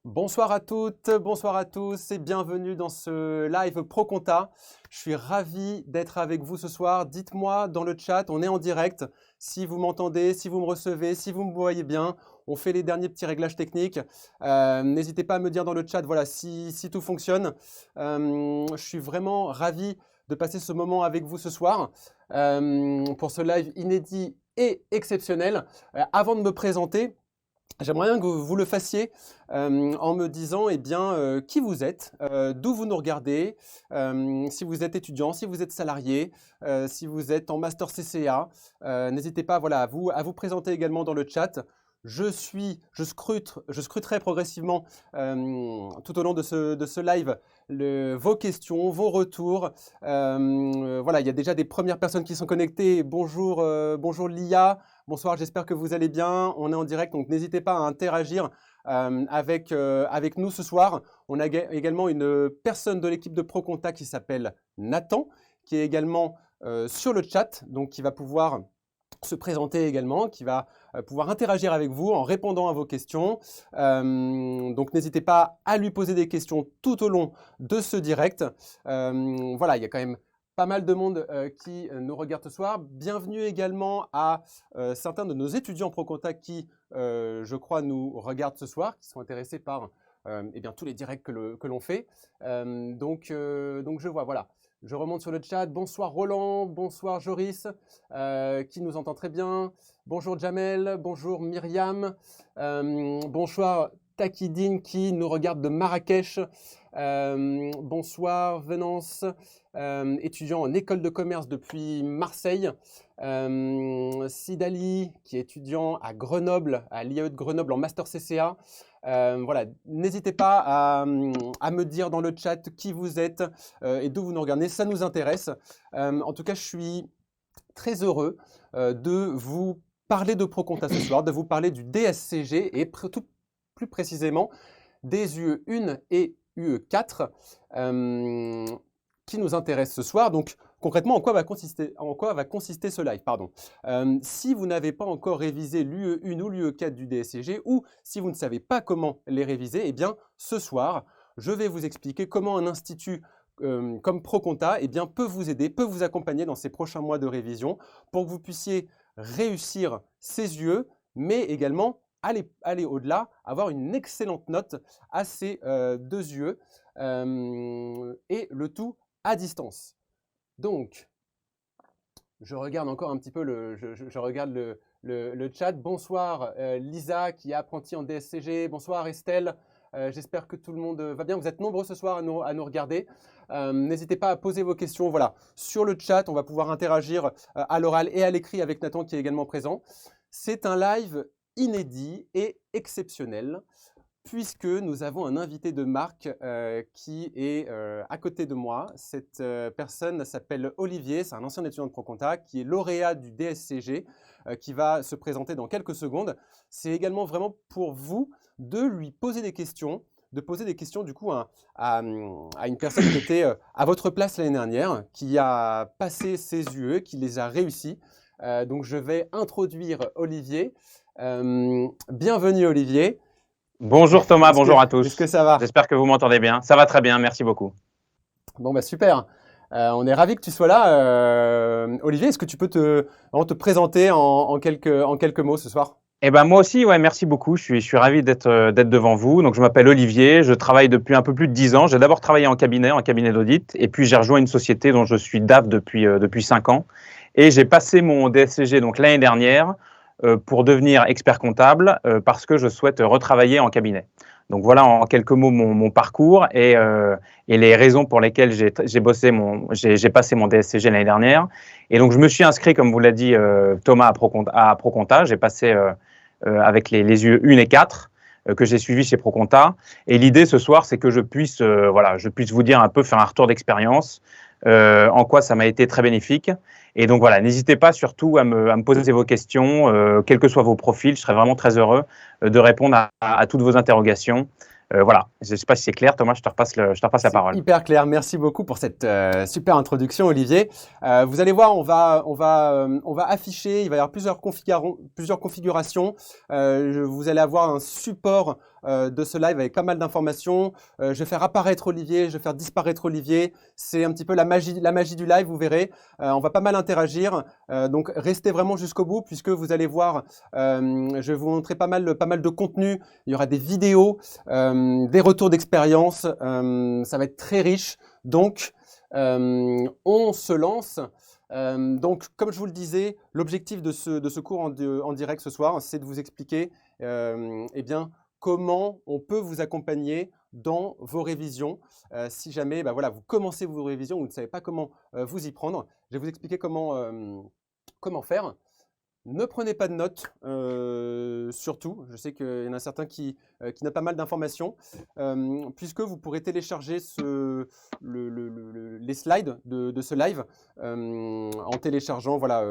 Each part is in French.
Bonsoir à toutes, bonsoir à tous et bienvenue dans ce live ProConta. Je suis ravi d'être avec vous ce soir. Dites-moi dans le chat, on est en direct, si vous m'entendez, si vous me recevez, si vous me voyez bien. On fait les derniers petits réglages techniques. N'hésitez pas à me dire dans le chat, voilà, si tout fonctionne. Je suis vraiment ravi de passer ce moment avec vous ce soir pour ce live inédit et exceptionnel. Avant de me présenter, j'aimerais bien que vous le fassiez en me disant eh bien, qui vous êtes, d'où vous nous regardez, si vous êtes étudiant, si vous êtes salarié, si vous êtes en master CCA. N'hésitez pas voilà, à vous présenter également dans le chat. Je scruterai progressivement tout au long de ce live vos questions, vos retours. Voilà, il y a déjà des premières personnes qui sont connectées. Bonjour, bonjour Lia. Bonsoir, j'espère que vous allez bien. On est en direct, donc n'hésitez pas à interagir avec nous ce soir. On a également une personne de l'équipe de ProContact qui s'appelle Nathan, qui est également sur le chat, donc qui va pouvoir se présenter également, qui va pouvoir interagir avec vous en répondant à vos questions. Donc n'hésitez pas à lui poser des questions tout au long de ce direct. Voilà, il y a quand même pas mal de monde qui nous regarde ce soir. Bienvenue également à certains de nos étudiants ProContact qui, je crois, nous regardent ce soir, qui sont intéressés par eh bien, tous les directs que l'on fait. Donc je vois, voilà. Je remonte sur le chat. Bonsoir Roland, bonsoir Joris, qui nous entend très bien. Bonjour Jamel, bonjour Myriam, bonsoir Takidine qui nous regarde de Marrakech. Bonsoir Venance, étudiant en école de commerce depuis Marseille. Sidali qui est étudiant à Grenoble, à l'IAE de Grenoble en master CCA. Voilà, n'hésitez pas à me dire dans le chat qui vous êtes et d'où vous nous regardez, ça nous intéresse. En tout cas, je suis très heureux de vous parler de ProConta ce soir, de vous parler du DSCG et tout plus précisément des UE1 et UE4 qui nous intéressent ce soir. Donc, concrètement, en quoi va consister ce live, pardon. Si vous n'avez pas encore révisé l'UE1 ou l'UE4 du DSCG, ou si vous ne savez pas comment les réviser, eh bien, ce soir, je vais vous expliquer comment un institut comme ProConta eh bien, peut vous aider, peut vous accompagner dans ces prochains mois de révision pour que vous puissiez réussir ces UE, mais également aller au-delà, avoir une excellente note à ces deux UE, et le tout à distance. Donc, je regarde encore un petit peu je regarde le chat. Bonsoir Lisa qui est apprentie en DSCG. Bonsoir Estelle. J'espère que tout le monde va bien. Vous êtes nombreux ce soir à nous regarder. N'hésitez pas à poser vos questions. Voilà, sur le chat, on va pouvoir interagir à l'oral et à l'écrit avec Nathan qui est également présent. C'est un live inédit et exceptionnel puisque nous avons un invité de marque qui est à côté de moi. Cette personne s'appelle Olivier, c'est un ancien étudiant de ProConta qui est lauréat du DSCG, qui va se présenter dans quelques secondes. C'est également vraiment pour vous de lui poser des questions, de poser des questions du coup à une personne qui était à votre place l'année dernière, qui a passé ses UE, qui les a réussis. Donc je vais introduire Olivier. Bienvenue Olivier. Bonjour Thomas, bonjour à tous. Est-ce que ça va? J'espère que vous m'entendez bien. Ça va très bien, merci beaucoup. Bon, bah super. On est ravis que tu sois là. Olivier, est-ce que tu peux te présenter en quelques mots ce soir? Eh ben moi aussi, ouais, merci beaucoup. Je suis ravi d'être devant vous. Donc je m'appelle Olivier, je travaille depuis un peu plus de 10 ans. J'ai d'abord travaillé en cabinet d'audit, et puis j'ai rejoint une société dont je suis DAF depuis 5 ans. Et j'ai passé mon DSCG donc l'année dernière pour devenir expert comptable parce que je souhaite retravailler en cabinet. Donc voilà en quelques mots mon parcours et les raisons pour lesquelles j'ai passé mon DSCG l'année dernière. Et donc je me suis inscrit, comme vous l'a dit Thomas, à ProConta. J'ai passé avec les UE 1 et 4 que j'ai suivi chez ProConta. Et l'idée ce soir, c'est que je puisse vous dire un peu, faire un retour d'expérience, en quoi ça m'a été très bénéfique. Et donc voilà, n'hésitez pas surtout à me poser vos questions, quels que soient vos profils. Je serai vraiment très heureux de répondre à toutes vos interrogations. Voilà, je ne sais pas si c'est clair. Thomas, je te repasse la parole. Hyper clair, merci beaucoup pour cette super introduction Olivier. Vous allez voir, on va afficher, il va y avoir plusieurs configurations. Vous allez avoir un support de ce live avec pas mal d'informations. Je vais faire apparaître Olivier, je vais faire disparaître Olivier. C'est un petit peu la magie du live, vous verrez. On va pas mal interagir. Donc, restez vraiment jusqu'au bout puisque vous allez voir, je vais vous montrer pas mal de contenu. Il y aura des vidéos, des retours d'expérience. Ça va être très riche. Donc, on se lance. Donc, comme je vous le disais, l'objectif de ce cours en direct ce soir, c'est de vous expliquer eh bien, comment on peut vous accompagner dans vos révisions. Si jamais voilà, vous commencez vos révisions, vous ne savez pas comment vous y prendre, je vais vous expliquer comment faire. Ne prenez pas de notes, surtout. Je sais qu'il y en a certains qui notent pas mal d'informations, puisque vous pourrez télécharger les slides de ce live en téléchargeant voilà,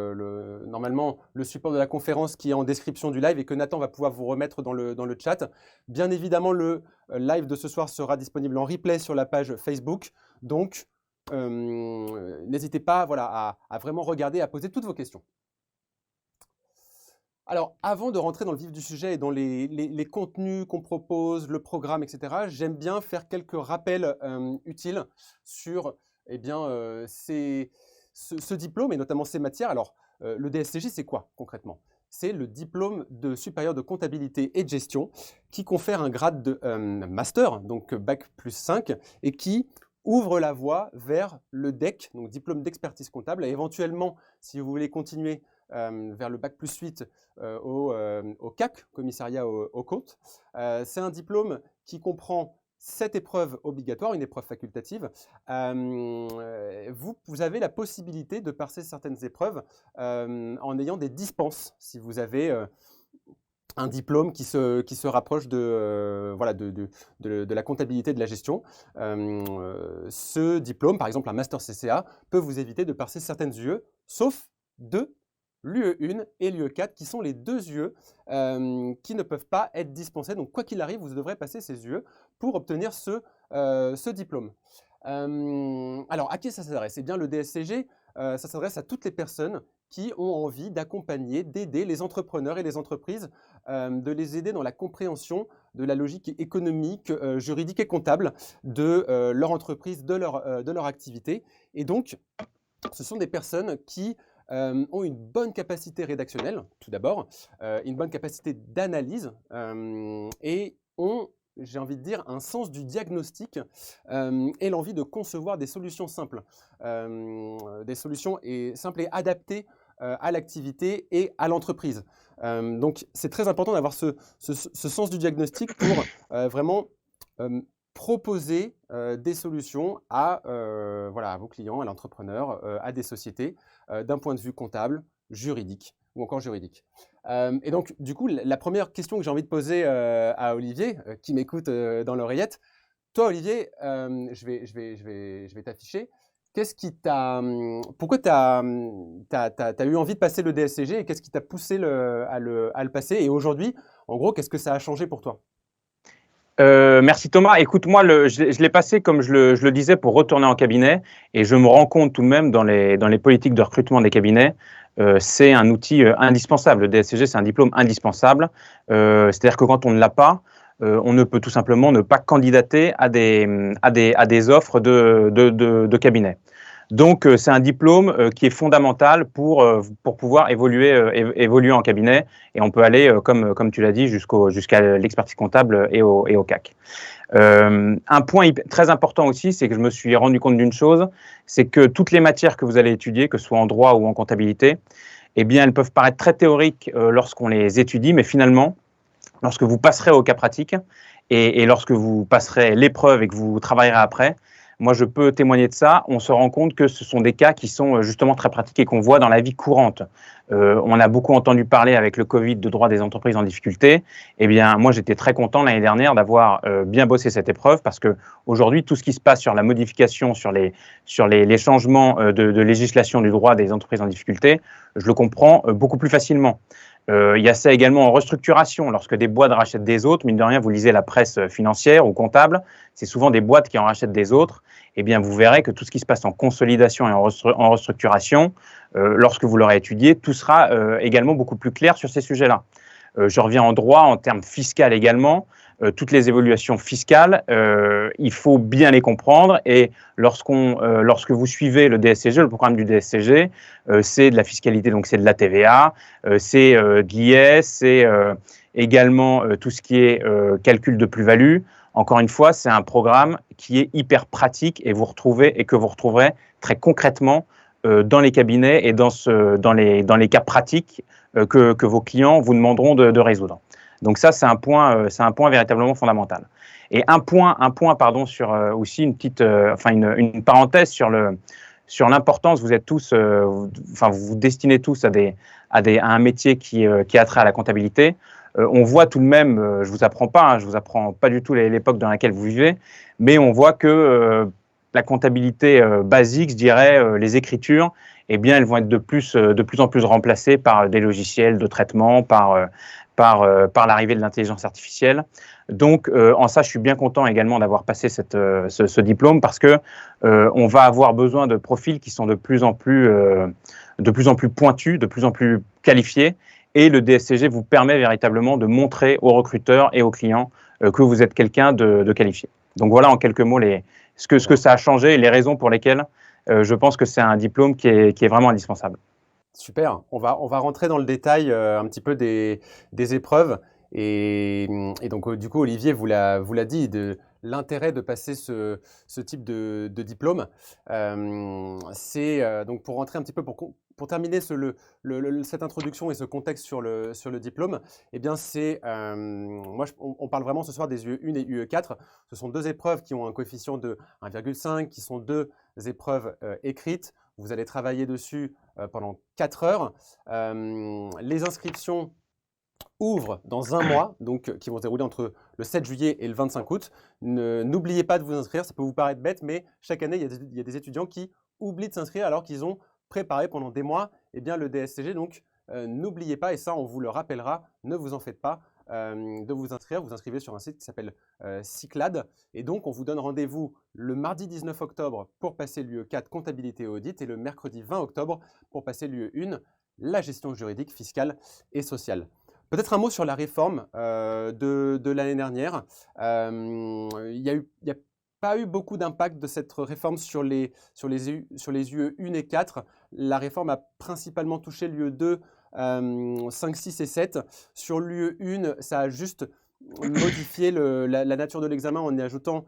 normalement le support de la conférence qui est en description du live et que Nathan va pouvoir vous remettre dans le chat. Bien évidemment, le live de ce soir sera disponible en replay sur la page Facebook. Donc, n'hésitez pas voilà, à vraiment regarder, à poser toutes vos questions. Alors, avant de rentrer dans le vif du sujet et dans les contenus qu'on propose, le programme, etc., j'aime bien faire quelques rappels utiles sur eh bien, ce diplôme et notamment ces matières. Alors, le DSCG, c'est quoi concrètement? C'est le diplôme de supérieur de comptabilité et de gestion qui confère un grade de master, donc Bac plus 5, et qui ouvre la voie vers le DEC, donc diplôme d'expertise comptable, et éventuellement, si vous voulez continuer vers le Bac plus 8 au CAC, commissariat aux comptes. C'est un diplôme qui comprend 7 épreuves obligatoires, une épreuve facultative. Vous avez la possibilité de passer certaines épreuves en ayant des dispenses, si vous avez un diplôme qui se rapproche voilà, de la comptabilité de la gestion. Ce diplôme, par exemple un Master CCA, peut vous éviter de passer certaines UE, sauf deux, l'UE1 et l'UE4, qui sont les deux UE qui ne peuvent pas être dispensés. Donc, quoi qu'il arrive, vous devrez passer ces UE pour obtenir ce diplôme. Alors, à qui ça s'adresse? Eh bien, le DSCG, ça s'adresse à toutes les personnes qui ont envie d'accompagner, d'aider les entrepreneurs et les entreprises, de les aider dans la compréhension de la logique économique, juridique et comptable de leur entreprise, de leur activité. Et donc, ce sont des personnes qui ont une bonne capacité rédactionnelle, tout d'abord, une bonne capacité d'analyse et ont, j'ai envie de dire, un sens du diagnostic et l'envie de concevoir des solutions simples, des solutions simples et adaptées à l'activité et à l'entreprise. Donc, c'est très important d'avoir ce sens du diagnostic pour vraiment proposer des solutions à vos clients, à l'entrepreneur, à des sociétés, d'un point de vue comptable, juridique ou encore juridique. Et donc, du coup, la première question que j'ai envie de poser à Olivier, qui m'écoute dans l'oreillette, toi, Olivier, je vais t'afficher. Qu'est-ce qui pourquoi tu as eu envie de passer le DSCG et qu'est-ce qui t'a poussé à le passer? Et aujourd'hui, en gros, qu'est-ce que ça a changé pour toi? Merci Thomas. Écoute, moi, je l'ai passé, comme je le disais, pour retourner en cabinet. Et je me rends compte tout de même dans les politiques de recrutement des cabinets, c'est un outil indispensable. Le DSCG, c'est un diplôme indispensable. C'est-à-dire que quand on ne l'a pas, on ne peut tout simplement ne pas candidater à des offres de cabinet. Donc, c'est un diplôme qui est fondamental pour pouvoir évoluer en cabinet. Et on peut aller, comme tu l'as dit, jusqu'à l'expertise comptable et au CAC. Un point très important aussi, c'est que je me suis rendu compte d'une chose, c'est que toutes les matières que vous allez étudier, que ce soit en droit ou en comptabilité, eh bien, elles peuvent paraître très théoriques lorsqu'on les étudie, mais finalement, lorsque vous passerez au cas pratique et lorsque vous passerez l'épreuve et que vous travaillerez après, moi, je peux témoigner de ça. On se rend compte que ce sont des cas qui sont justement très pratiques et qu'on voit dans la vie courante. On a beaucoup entendu parler avec le Covid de droit des entreprises en difficulté. Eh bien, moi, j'étais très content l'année dernière d'avoir bien bossé cette épreuve parce que aujourd'hui, tout ce qui se passe sur la modification, sur les changements de législation du droit des entreprises en difficulté, je le comprends beaucoup plus facilement. Il y a ça également en restructuration. Lorsque des boîtes rachètent des autres, mine de rien, vous lisez la presse financière ou comptable, c'est souvent des boîtes qui en rachètent des autres. Eh bien, vous verrez que tout ce qui se passe en consolidation et en restructuration, lorsque vous l'aurez étudié, tout sera également beaucoup plus clair sur ces sujets-là. Je reviens en droit, en termes fiscaux également. toutes les évaluations fiscales, il faut bien les comprendre. Et lorsque vous suivez le DSCG, le programme du DSCG, c'est de la fiscalité, donc c'est de la TVA, c'est de l'IS, c'est également tout ce qui est calcul de plus-value. Encore une fois, c'est un programme qui est hyper pratique et que vous retrouverez très concrètement dans les cabinets et dans les cas pratiques que vos clients vous demanderont de résoudre. Donc ça, c'est un point véritablement fondamental. Et un point sur aussi une parenthèse sur l'importance. Vous êtes tous, vous vous destinez tous à un métier qui a trait à la comptabilité. On voit tout de même, je vous apprends pas du tout l'époque dans laquelle vous vivez, mais on voit que la comptabilité basique, je dirais, les écritures, eh bien, elles vont être de plus en plus remplacées par des logiciels de traitement, par l'arrivée de l'intelligence artificielle. Donc, en ça, je suis bien content également d'avoir passé ce diplôme parce que on va avoir besoin de profils qui sont de plus en plus pointus, de plus en plus qualifiés. Et le DSCG vous permet véritablement de montrer aux recruteurs et aux clients que vous êtes quelqu'un de qualifié. Donc voilà en quelques mots ce que ça a changé et les raisons pour lesquelles je pense que c'est un diplôme qui est vraiment indispensable. Super, on va rentrer dans le détail un petit peu des épreuves. Et donc, du coup, Olivier vous l'a dit, de l'intérêt de passer ce type de diplôme. C'est donc pour rentrer un petit peu, pour terminer cette introduction et ce contexte sur le diplôme, eh bien, on parle vraiment ce soir des UE1 et UE4. Ce sont deux épreuves qui ont un coefficient de 1,5, qui sont deux épreuves écrites. Vous allez travailler dessus pendant 4 heures. Les inscriptions ouvrent dans un mois, donc qui vont se dérouler entre le 7 juillet et le 25 août. N'oubliez pas de vous inscrire, ça peut vous paraître bête, mais chaque année, il y a des étudiants qui oublient de s'inscrire alors qu'ils ont préparé pendant des mois le DSCG. Donc, n'oubliez pas, et ça, on vous le rappellera, ne vous en faites pas, de vous inscrire. Vous inscrivez sur un site qui s'appelle Cyclade. Et donc, on vous donne rendez-vous le mardi 19 octobre pour passer l'UE4 comptabilité et audit et le mercredi 20 octobre pour passer l'UE1 la gestion juridique, fiscale et sociale. Peut-être un mot sur la réforme de l'année dernière. Il n'y a pas eu beaucoup d'impact de cette réforme sur les UE1 et 4. La réforme a principalement touché l'UE2, 5, 6 et 7. Sur l'UE1, ça a juste modifié la nature de l'examen en y ajoutant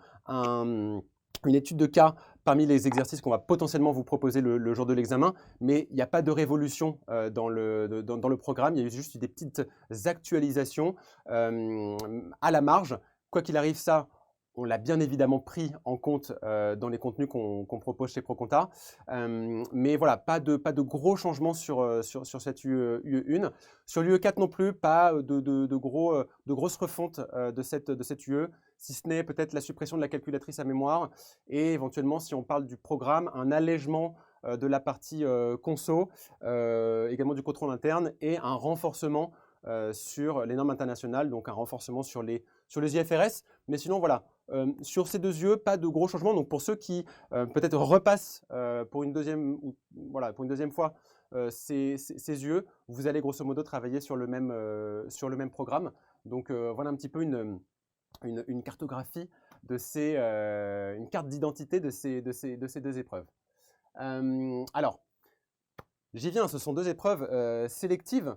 une étude de cas parmi les exercices qu'on va potentiellement vous proposer le jour de l'examen, mais il n'y a pas de révolution dans le programme, il y a juste des petites actualisations à la marge. Quoi qu'il arrive, ça, on l'a bien évidemment pris en compte dans les contenus qu'on propose chez ProConta. Mais voilà, pas de gros changements sur cette UE1. Sur l'UE4 non plus, pas de grosses refontes de cette UE, si ce n'est peut-être la suppression de la calculatrice à mémoire et éventuellement, si on parle du programme, un allègement de la partie conso, également du contrôle interne et un renforcement sur les normes internationales, donc un renforcement sur les IFRS. Mais sinon, voilà, sur ces deux yeux, pas de gros changements. Donc pour ceux qui peut-être repassent pour une deuxième fois ces yeux, vous allez grosso modo travailler sur le même programme. Donc voilà un petit peu une cartographie une carte d'identité de ces deux épreuves. Alors, j'y viens, ce sont deux épreuves sélectives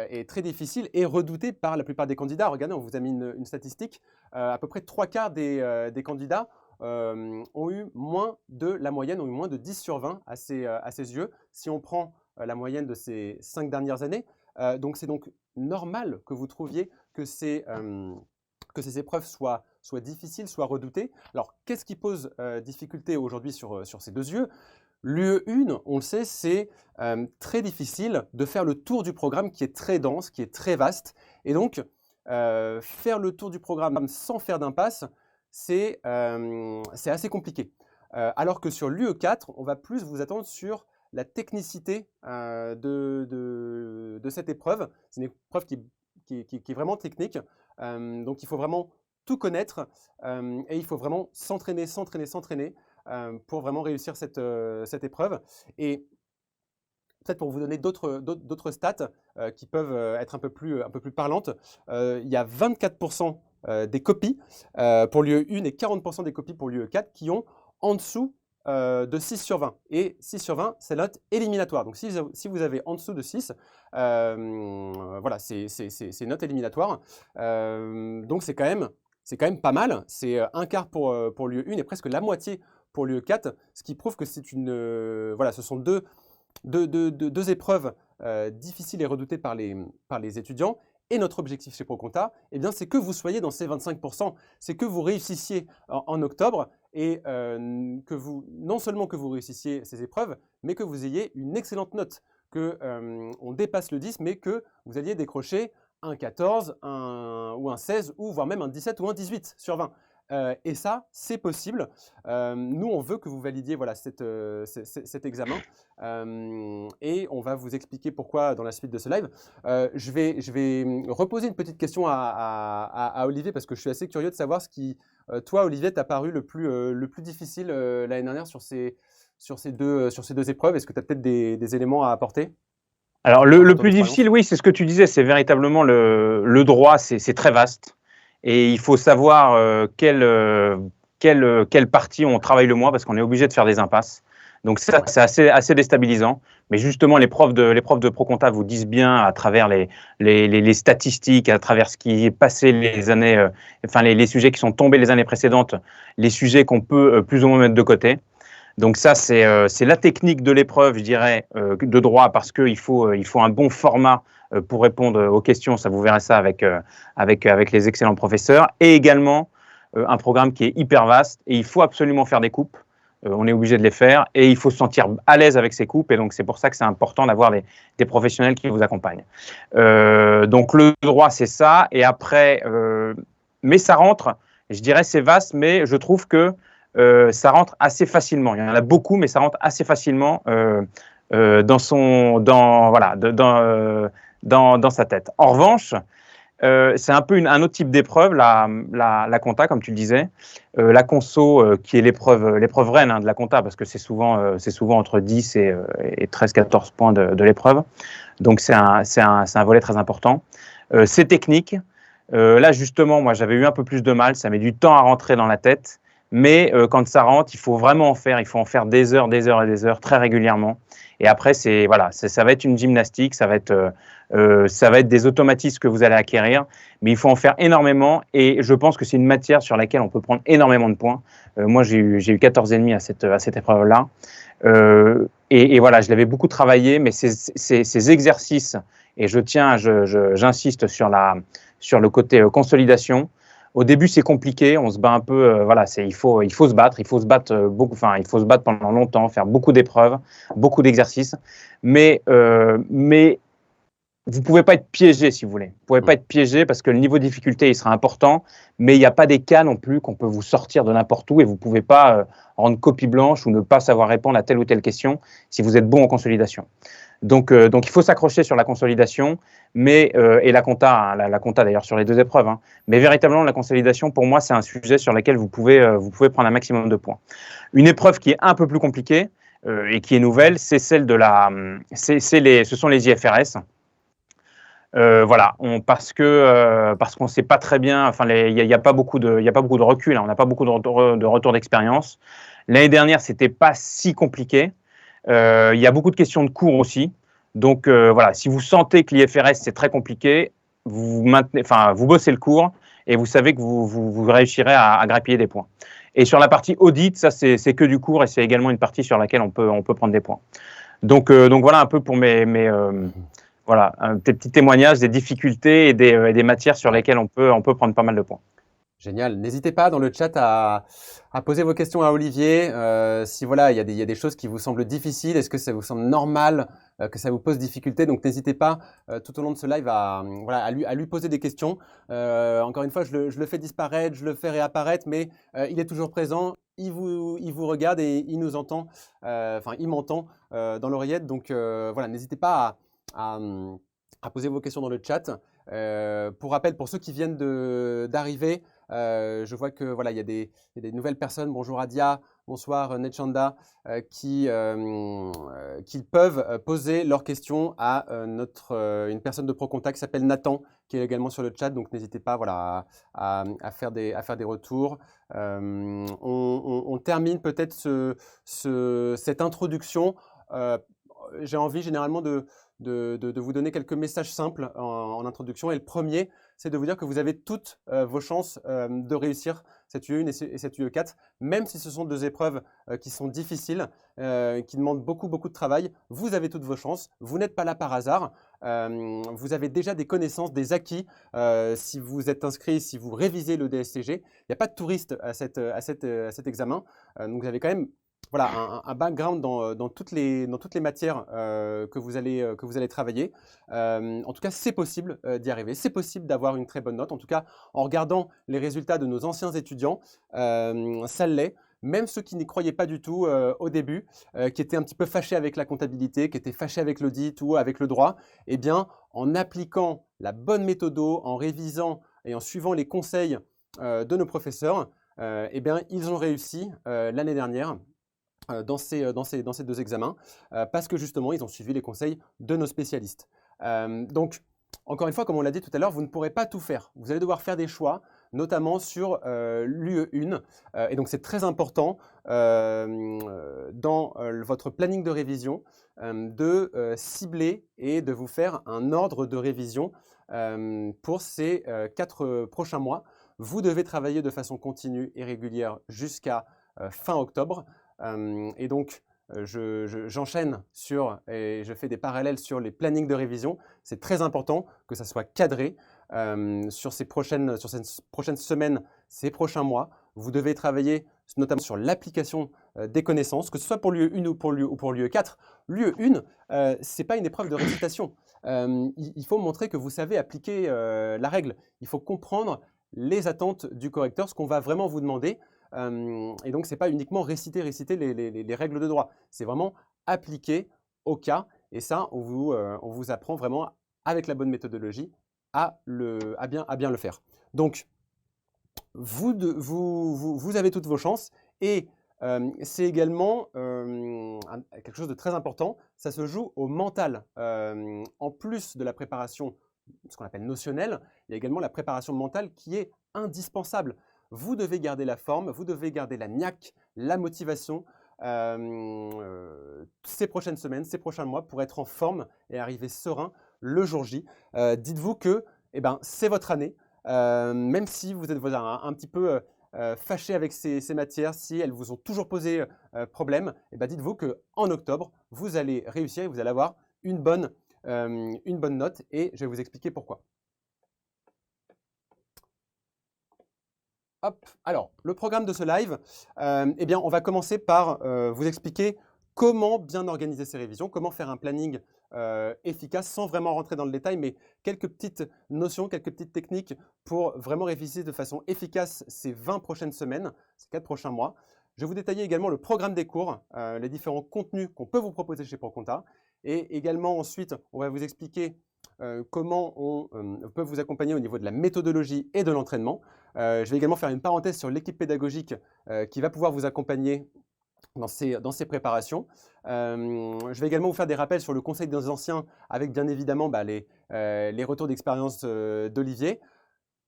et très difficiles et redoutées par la plupart des candidats. Regardez, on vous a mis une statistique. À peu près 3/4 des candidats ont eu la moyenne, ont eu moins de 10 sur 20 à ses yeux, si on prend la moyenne de ces 5 dernières années. Donc, c'est donc normal que vous trouviez que ces épreuves soient difficiles, soient redoutées. Alors, qu'est-ce qui pose difficulté aujourd'hui sur ces deux yeux? L'UE1, on le sait, c'est très difficile de faire le tour du programme qui est très dense, qui est très vaste. Et donc, faire le tour du programme sans faire d'impasse, c'est assez compliqué. Alors que sur l'UE4, on va plus vous attendre sur la technicité de cette épreuve. C'est une épreuve qui est vraiment technique. Donc, il faut vraiment tout connaître et il faut vraiment s'entraîner pour vraiment réussir cette épreuve. Et peut-être pour vous donner d'autres stats qui peuvent être un peu plus parlantes, il y a 24% des copies pour l'UE1 et 40% des copies pour l'UE4 qui ont en dessous de 6 sur 20. Et 6 sur 20, c'est la note éliminatoire. Donc, si vous avez en dessous de 6, voilà, c'est note éliminatoire. Donc, c'est quand même pas mal. C'est un quart pour l'UE1 et presque la moitié pour l'UE4, ce qui prouve que c'est voilà, ce sont deux épreuves difficiles et redoutées par les étudiants. Et notre objectif chez ProConta, eh bien, c'est que vous soyez dans ces 25%, c'est que vous réussissiez en octobre et non seulement que vous réussissiez ces épreuves, mais que vous ayez une excellente note, qu'on dépasse le 10, mais que vous alliez décrocher un 14, ou un 16, ou voire même un 17 ou un 18 sur 20. Et ça, c'est possible. Nous, on veut que vous validiez voilà, cet examen. Et on va vous expliquer pourquoi dans la suite de ce live. Je vais reposer une petite question à Olivier parce que je suis assez curieux de savoir ce qui, toi, Olivier, t'a paru le plus difficile l'année dernière sur ces deux épreuves. Est-ce que tu as peut-être des éléments à apporter? Alors, le plus difficile, oui, c'est ce que tu disais, c'est véritablement le droit, c'est très vaste. Et il faut savoir quelle partie on travaille le moins parce qu'on est obligé de faire des impasses. Donc ça, c'est assez déstabilisant. Mais justement, les profs de ProConta vous disent bien à travers les statistiques, à travers ce qui est passé les années, enfin les sujets qui sont tombés les années précédentes, les sujets qu'on peut plus ou moins mettre de côté. Donc ça, c'est la technique de l'épreuve, je dirais, de droit, parce qu'il faut un bon format pour répondre aux questions. Ça, vous verrez ça avec les excellents professeurs. Et également, un programme qui est hyper vaste et il faut absolument faire des coupes. On est obligé de les faire et il faut se sentir à l'aise avec ces coupes. Et donc, c'est pour ça que c'est important d'avoir des professionnels qui vous accompagnent. Donc, le droit, c'est ça. Et après, mais ça rentre, je dirais, c'est vaste, mais je trouve que ça rentre assez facilement. Il y en a beaucoup, mais ça rentre assez facilement dans sa tête. En revanche, c'est un peu un autre type d'épreuve, la compta, comme tu le disais. La conso, qui est l'épreuve reine de la compta, parce que c'est souvent entre 10 et 13-14 points de l'épreuve. Donc, c'est un volet très important. C'est technique. Là, justement, moi, j'avais eu un peu plus de mal. Ça met du temps à rentrer dans la tête. Mais quand ça rentre, il faut vraiment en faire. Il faut en faire des heures et des heures, très régulièrement. Et après, ça va être une gymnastique, ça va être des automatismes que vous allez acquérir, mais il faut en faire énormément. Et je pense que c'est une matière sur laquelle on peut prendre énormément de points. Moi, j'ai eu 14,5 à cette épreuve-là. Et voilà, je l'avais beaucoup travaillé, mais ces exercices, et j'insiste sur le côté consolidation. Au début, c'est compliqué, on se bat un peu, il faut se battre beaucoup, il faut se battre pendant longtemps, faire beaucoup d'épreuves, beaucoup d'exercices, mais vous ne pouvez pas être piégé, si vous voulez. Vous ne pouvez pas être piégé parce que le niveau de difficulté, il sera important, mais il n'y a pas des cas non plus qu'on peut vous sortir de n'importe où et vous ne pouvez pas rendre copie blanche ou ne pas savoir répondre à telle ou telle question si vous êtes bon en consolidation. Donc il faut s'accrocher sur la consolidation, et la compta, la compta d'ailleurs sur les deux épreuves. Mais véritablement, la consolidation, pour moi, c'est un sujet sur lequel vous pouvez prendre un maximum de points. Une épreuve qui est un peu plus compliquée et qui est nouvelle, c'est celle ce sont les IFRS. Parce qu'on ne sait pas très bien, il n'y a pas beaucoup de recul, on n'a pas beaucoup de retour d'expérience. L'année dernière, c'était pas si compliqué. Il y a beaucoup de questions de cours aussi. Donc si vous sentez que l'IFRS c'est très compliqué, vous bossez le cours et vous savez que vous réussirez à grappiller des points. Et sur la partie audit, ça c'est que du cours et c'est également une partie sur laquelle on peut prendre des points. Donc voilà un peu pour des petits témoignages des difficultés et des matières sur lesquelles on peut prendre pas mal de points. Génial. N'hésitez pas dans le chat à poser vos questions à Olivier. Si voilà, il y a des choses qui vous semblent difficiles, est-ce que ça vous semble normal que ça vous pose difficulté? Donc n'hésitez pas tout au long de ce live à lui poser des questions. Encore une fois, je le fais disparaître, je le fais réapparaître, mais il est toujours présent. Il vous regarde et il nous entend. Il m'entend dans l'oreillette. Donc voilà, n'hésitez pas à poser vos questions dans le chat. Pour rappel, pour ceux qui viennent d'arriver, Je vois que voilà, il y a des nouvelles personnes. Bonjour Adia, bonsoir Netchanda, qui peuvent poser leurs questions à une personne de ProContact qui s'appelle Nathan, qui est également sur le chat. Donc n'hésitez pas voilà, à faire des retours. On termine peut-être cette introduction. J'ai envie généralement de vous donner quelques messages simples en introduction. Et le premier, c'est de vous dire que vous avez toutes vos chances de réussir cette UE1 et cette UE4, même si ce sont deux épreuves qui sont difficiles, qui demandent beaucoup de travail. Vous avez toutes vos chances. Vous n'êtes pas là par hasard. Vous avez déjà des connaissances, des acquis. Si vous êtes inscrit, si vous révisez le DSCG, il n'y a pas de touristes à cet examen. Donc vous avez quand même voilà, un background dans toutes les matières que vous allez travailler. En tout cas, c'est possible d'y arriver. C'est possible d'avoir une très bonne note. En tout cas, en regardant les résultats de nos anciens étudiants, ça l'est. Même ceux qui n'y croyaient pas du tout au début, qui étaient un petit peu fâchés avec la comptabilité, qui étaient fâchés avec l'audit ou avec le droit, eh bien, en appliquant la bonne méthode, en révisant et en suivant les conseils de nos professeurs, eh bien, ils ont réussi l'année dernière dans ces deux examens, parce que justement, ils ont suivi les conseils de nos spécialistes. Donc, encore une fois, comme on l'a dit tout à l'heure, vous ne pourrez pas tout faire. Vous allez devoir faire des choix, notamment sur l'UE1. Et donc, c'est très important dans votre planning de révision de cibler et de vous faire un ordre de révision pour ces 4 prochains mois. Vous devez travailler de façon continue et régulière jusqu'à fin octobre. Et donc, j'enchaîne et je fais des parallèles sur les plannings de révision. C'est très important que ça soit cadré sur ces prochaines semaines, ces prochains mois. Vous devez travailler notamment sur l'application des connaissances, que ce soit pour l'UE1 ou pour l'UE4. L'UE1, ce n'est pas une épreuve de récitation. Il faut montrer que vous savez appliquer la règle. Il faut comprendre les attentes du correcteur, ce qu'on va vraiment vous demander. Et donc, ce n'est pas uniquement réciter les règles de droit. C'est vraiment appliquer au cas. Et ça, on vous apprend vraiment, avec la bonne méthodologie, à bien le faire. Donc, vous avez toutes vos chances. Et c'est également quelque chose de très important. Ça se joue au mental. En plus de la préparation, ce qu'on appelle notionnelle, il y a également la préparation mentale qui est indispensable. Vous devez garder la forme, vous devez garder la niaque, la motivation ces prochaines semaines, ces prochains mois pour être en forme et arriver serein le jour J. Dites-vous que c'est votre année, même si vous êtes un petit peu fâché avec ces matières, si elles vous ont toujours posé problème, dites-vous qu'en octobre, vous allez réussir et vous allez avoir une bonne note et je vais vous expliquer pourquoi. Hop. Alors, le programme de ce live, on va commencer par vous expliquer comment bien organiser ces révisions, comment faire un planning efficace sans vraiment rentrer dans le détail, mais quelques petites notions, quelques petites techniques pour vraiment réviser de façon efficace ces 20 prochaines semaines, ces 4 prochains mois. Je vais vous détailler également le programme des cours, les différents contenus qu'on peut vous proposer chez ProConta. Et également ensuite, on va vous expliquer comment on peut vous accompagner au niveau de la méthodologie et de l'entraînement. Je vais également faire une parenthèse sur l'équipe pédagogique qui va pouvoir vous accompagner dans ces préparations. Je vais également vous faire des rappels sur le conseil des anciens avec bien évidemment les retours d'expérience d'Olivier.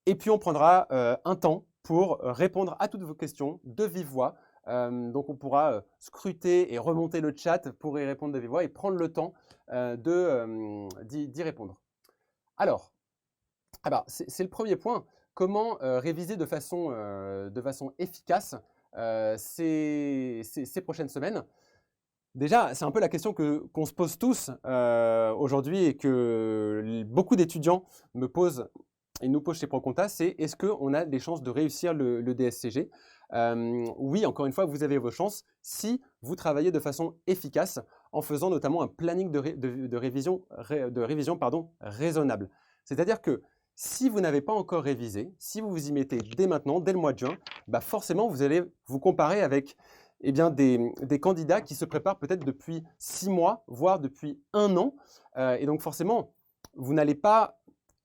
Et puis on prendra un temps pour répondre à toutes vos questions de vive voix. Donc on pourra scruter et remonter le chat pour y répondre de vive voix et prendre le temps d'y répondre. Alors, c'est le premier point. Comment réviser de façon efficace ces prochaines semaines? Déjà, c'est un peu la question qu'on se pose tous aujourd'hui et que beaucoup d'étudiants me posent et nous posent chez ProConta, c'est est-ce qu'on a des chances de réussir le DSCG? Oui, encore une fois, vous avez vos chances si vous travaillez de façon efficace en faisant notamment un planning de révision raisonnable. C'est-à-dire que si vous n'avez pas encore révisé, si vous vous y mettez dès maintenant, dès le mois de juin, forcément, vous allez vous comparer avec des candidats qui se préparent peut-être depuis 6 mois, voire depuis 1 an. Et donc forcément, vous n'allez pas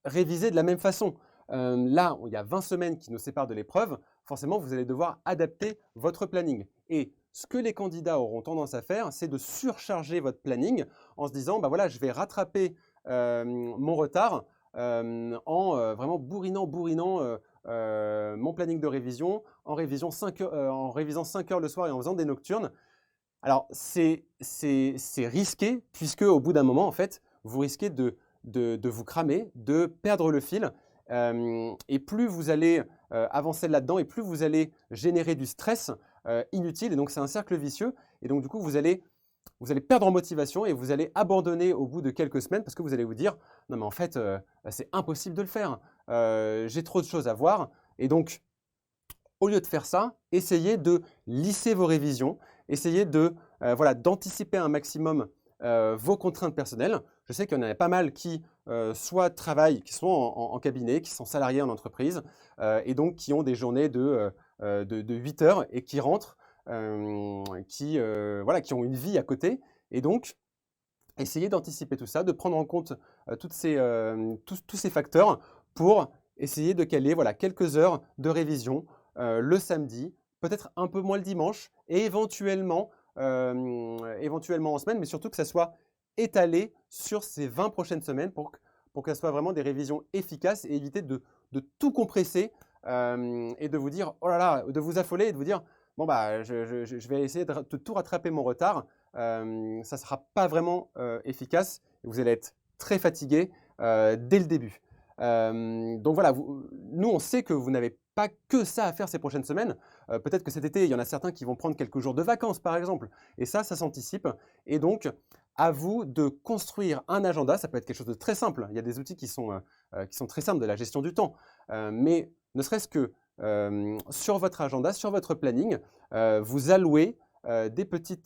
réviser de la même façon. Là, il y a 20 semaines qui nous séparent de l'épreuve. Forcément, vous allez devoir adapter votre planning. Et ce que les candidats auront tendance à faire, c'est de surcharger votre planning en se disant, bah voilà, je vais rattraper mon retard en vraiment bourrinant mon planning de révision, en révisant 5 heures le soir et en faisant des nocturnes. Alors, c'est risqué, puisque au bout d'un moment, en fait, vous risquez de vous cramer, de perdre le fil. Et plus vous allez avancer là-dedans, et plus vous allez générer du stress inutile. Et donc, c'est un cercle vicieux. Et donc, du coup, vous allez perdre en motivation et vous allez abandonner au bout de quelques semaines parce que vous allez vous dire, non, mais en fait, c'est impossible de le faire. J'ai trop de choses à voir. Et donc, au lieu de faire ça, essayez de lisser vos révisions, essayez voilà, d'anticiper un maximum vos contraintes personnelles. Je sais qu'il y en a pas mal qui soit travaillent, qui sont en cabinet, qui sont salariés en entreprise et donc qui ont des journées de 8 heures et qui rentrent, voilà, qui ont une vie à côté. Et donc, essayez d'anticiper tout ça, de prendre en compte tous ces facteurs pour essayer de caler voilà, quelques heures de révision le samedi, peut-être un peu moins le dimanche, et éventuellement en semaine, mais surtout que ça soit étalé sur ces 20 prochaines semaines pour que ça soit vraiment des révisions efficaces et éviter de tout compresser et de vous dire, oh là là, de vous affoler et de vous dire, bon, bah, je vais essayer de tout rattraper mon retard. Ça ne sera pas vraiment efficace et vous allez être très fatigué dès le début. Donc voilà, nous on sait que vous n'avez pas que ça à faire ces prochaines semaines. Peut-être que cet été, il y en a certains qui vont prendre quelques jours de vacances par exemple. Et ça s'anticipe. Et donc, à vous de construire un agenda. Ça peut être quelque chose de très simple. Il y a des outils qui sont très simples de la gestion du temps. Mais ne serait-ce que sur votre agenda, sur votre planning, vous allouez des petits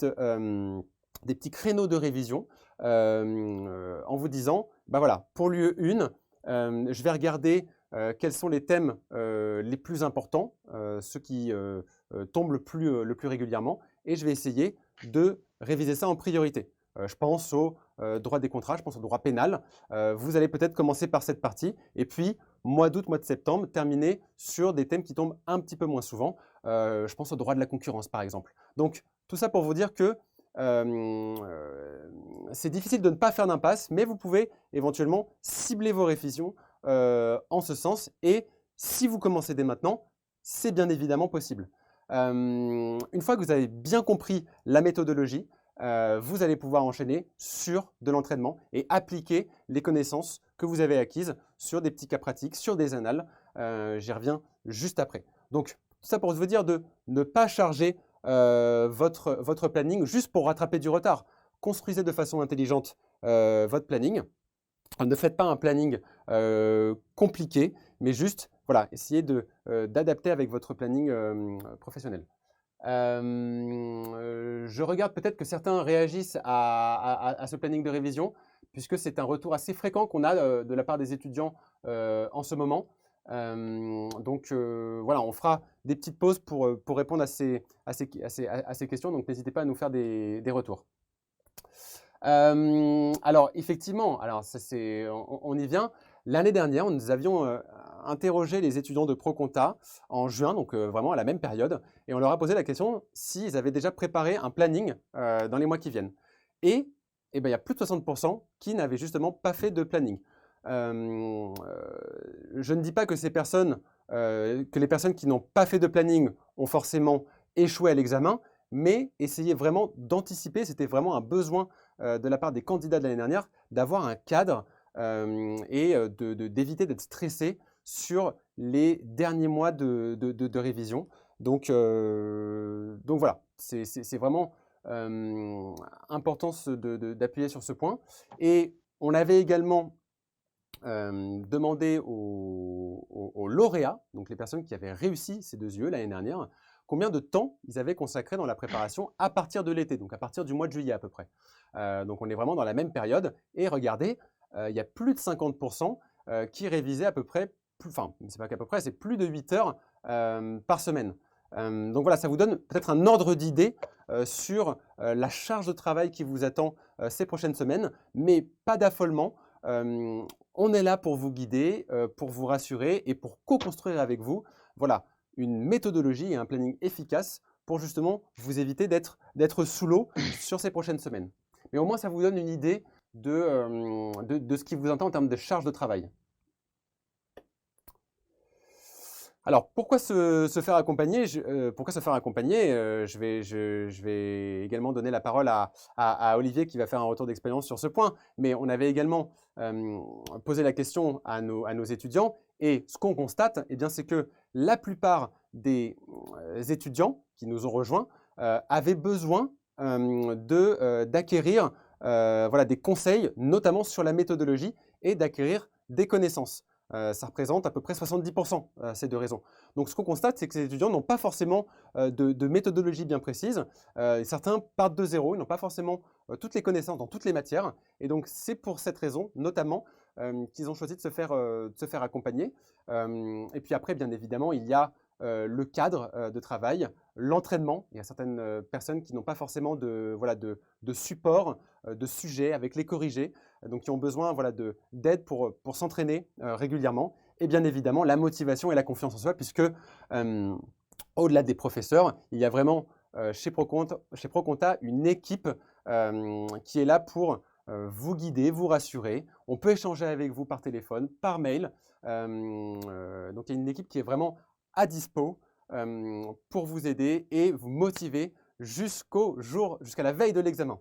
créneaux de révision en vous disant, bah voilà, pour lieu 1, je vais regarder quels sont les thèmes les plus importants, ceux qui tombent le plus régulièrement, et je vais essayer de réviser ça en priorité. Je pense au droit des contrats, je pense au droit pénal. Vous allez peut-être commencer par cette partie, et puis mois d'août, mois de septembre, terminer sur des thèmes qui tombent un petit peu moins souvent. Je pense au droit de la concurrence, par exemple. Donc, tout ça pour vous dire que c'est difficile de ne pas faire d'impasse, mais vous pouvez éventuellement cibler vos révisions en ce sens. Et si vous commencez dès maintenant, c'est bien évidemment possible. Une fois que vous avez bien compris la méthodologie, vous allez pouvoir enchaîner sur de l'entraînement et appliquer les connaissances que vous avez acquises sur des petits cas pratiques, sur des annales. J'y reviens juste après. Donc, tout ça pour vous dire de ne pas charger votre planning juste pour rattraper du retard. Construisez de façon intelligente votre planning. Ne faites pas un planning compliqué, mais juste voilà, essayez d'adapter avec votre planning professionnel. Je regarde peut-être que certains réagissent à ce planning de révision, puisque c'est un retour assez fréquent qu'on a de la part des étudiants en ce moment. Donc voilà, on fera des petites pauses pour répondre à ces questions, donc n'hésitez pas à nous faire des retours. Alors effectivement, alors on y vient. L'année dernière, nous avions interrogé les étudiants de ProConta en juin, donc vraiment à la même période, et on leur a posé la question s'ils avaient déjà préparé un planning dans les mois qui viennent. Et ben, il y a plus de 60% qui n'avaient justement pas fait de planning. Je ne dis pas que les personnes qui n'ont pas fait de planning ont forcément échoué à l'examen, mais essayez vraiment d'anticiper. C'était vraiment un besoin de la part des candidats de l'année dernière d'avoir un cadre et d'éviter d'être stressé sur les derniers mois de révision. Donc voilà, c'est vraiment important d'appuyer sur ce point. Et on avait également demander aux lauréats, donc les personnes qui avaient réussi ces 2 UE l'année dernière, combien de temps ils avaient consacré dans la préparation à partir de l'été, donc à partir du mois de juillet à peu près. Donc on est vraiment dans la même période. Et regardez, il y a plus de 50% qui révisaient à peu près, enfin, c'est pas qu'à peu près, c'est plus de 8 heures par semaine. Donc voilà, ça vous donne peut-être un ordre d'idée sur la charge de travail qui vous attend ces prochaines semaines, mais pas d'affolement. On est là pour vous guider, pour vous rassurer et pour co-construire avec vous, voilà, une méthodologie et un planning efficace pour justement vous éviter d'être sous l'eau sur ces prochaines semaines. Mais au moins, ça vous donne une idée de ce qui vous attend en termes de charge de travail. Alors, pourquoi se faire accompagner? Je vais également donner la parole à Olivier qui va faire un retour d'expérience sur ce point. Mais on avait également posé la question à nos étudiants. Et ce qu'on constate, eh bien, c'est que la plupart des étudiants qui nous ont rejoints avaient besoin d'acquérir voilà, des conseils, notamment sur la méthodologie, et d'acquérir des connaissances. Ça représente à peu près 70% ces deux raisons. Donc, ce qu'on constate, c'est que ces étudiants n'ont pas forcément de méthodologie bien précise. Certains partent de zéro, ils n'ont pas forcément toutes les connaissances dans toutes les matières. Et donc, c'est pour cette raison, notamment, qu'ils ont choisi de se faire accompagner. Et puis après, bien évidemment, il y a le cadre de travail, l'entraînement. Il y a certaines personnes qui n'ont pas forcément voilà, de support, de sujet avec les corrigés, donc qui ont besoin voilà, d'aide pour s'entraîner régulièrement. Et bien évidemment, la motivation et la confiance en soi, puisque au-delà des professeurs, il y a vraiment chez ProConta une équipe qui est là pour vous guider, vous rassurer. On peut échanger avec vous par téléphone, par mail. Donc, il y a une équipe qui est vraiment à dispo pour vous aider et vous motiver jusqu'à la veille de l'examen.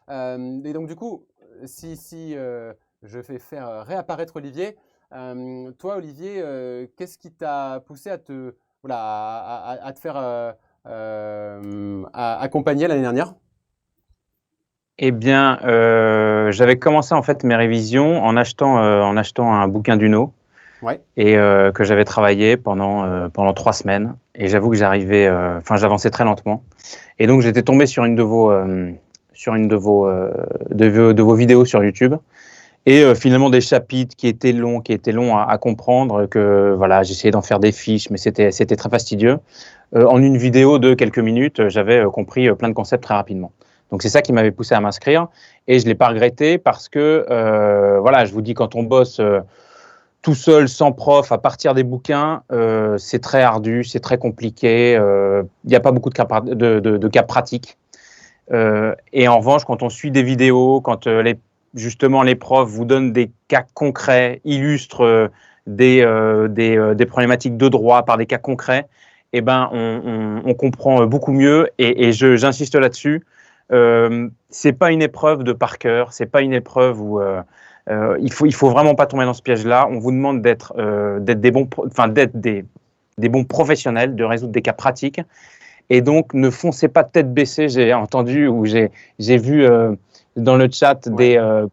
Et donc, du coup, si je fais faire réapparaître Olivier, toi, Olivier, qu'est-ce qui t'a poussé à te faire accompagner l'année dernière? Eh bien, j'avais commencé en fait mes révisions en achetant un bouquin d'Uno Ouais. et que j'avais travaillé pendant 3 semaines. Et j'avoue que j'avançais très lentement. Et donc j'étais tombé sur une de vos vidéos sur YouTube. Et finalement des chapitres qui étaient longs à comprendre, que voilà, j'essayais d'en faire des fiches, mais c'était très fastidieux. En une vidéo de quelques minutes, j'avais compris plein de concepts très rapidement. Donc c'est ça qui m'avait poussé à m'inscrire, et je l'ai pas regretté parce que voilà, je vous dis, quand on bosse tout seul, sans prof, à partir des bouquins, c'est très ardu, c'est très compliqué. Il n'y a pas beaucoup de cas pratiques. Et en revanche, quand on suit des vidéos, quand justement les profs vous donnent des cas concrets, illustrent des problématiques de droit par des cas concrets, eh ben, on comprend beaucoup mieux. Et j'insiste là-dessus. C'est pas une épreuve de par cœur, c'est pas une épreuve où il faut vraiment pas tomber dans ce piège-là. On vous demande d'être des bons professionnels, de résoudre des cas pratiques. Et donc, ne foncez pas tête baissée. J'ai entendu ou j'ai vu dans le chat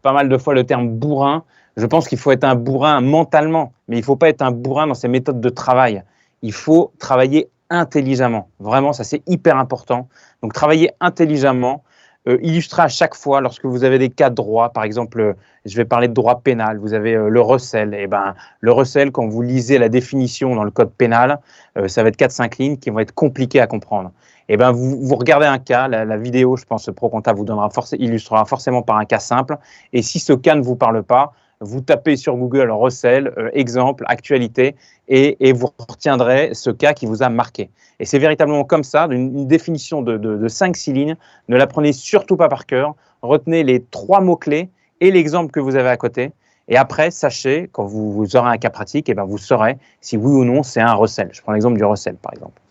pas mal de fois le terme bourrin. Je pense qu'il faut être un bourrin mentalement, mais il ne faut pas être un bourrin dans ses méthodes de travail. Il faut travailler intelligemment. Vraiment, ça, c'est hyper important. Donc, travailler intelligemment, illustrer à chaque fois lorsque vous avez des cas de droit. Par exemple, je vais parler de droit pénal. Vous avez le recel. Et ben, le recel, quand vous lisez la définition dans le code pénal, ça va être 4-5 lignes qui vont être compliquées à comprendre. Et ben, vous regardez un cas, la vidéo, je pense, ProConta vous illustrera forcément par un cas simple. Et si ce cas ne vous parle pas, vous tapez sur Google recel, exemple, actualité, et vous retiendrez ce cas qui vous a marqué. Et c'est véritablement comme ça, une définition de 5-6 lignes. Ne la prenez surtout pas par cœur. Retenez les 3 mots-clés et l'exemple que vous avez à côté. Et après, sachez, quand vous aurez un cas pratique, et ben vous saurez si oui ou non c'est un recel. Je prends l'exemple du recel, par exemple.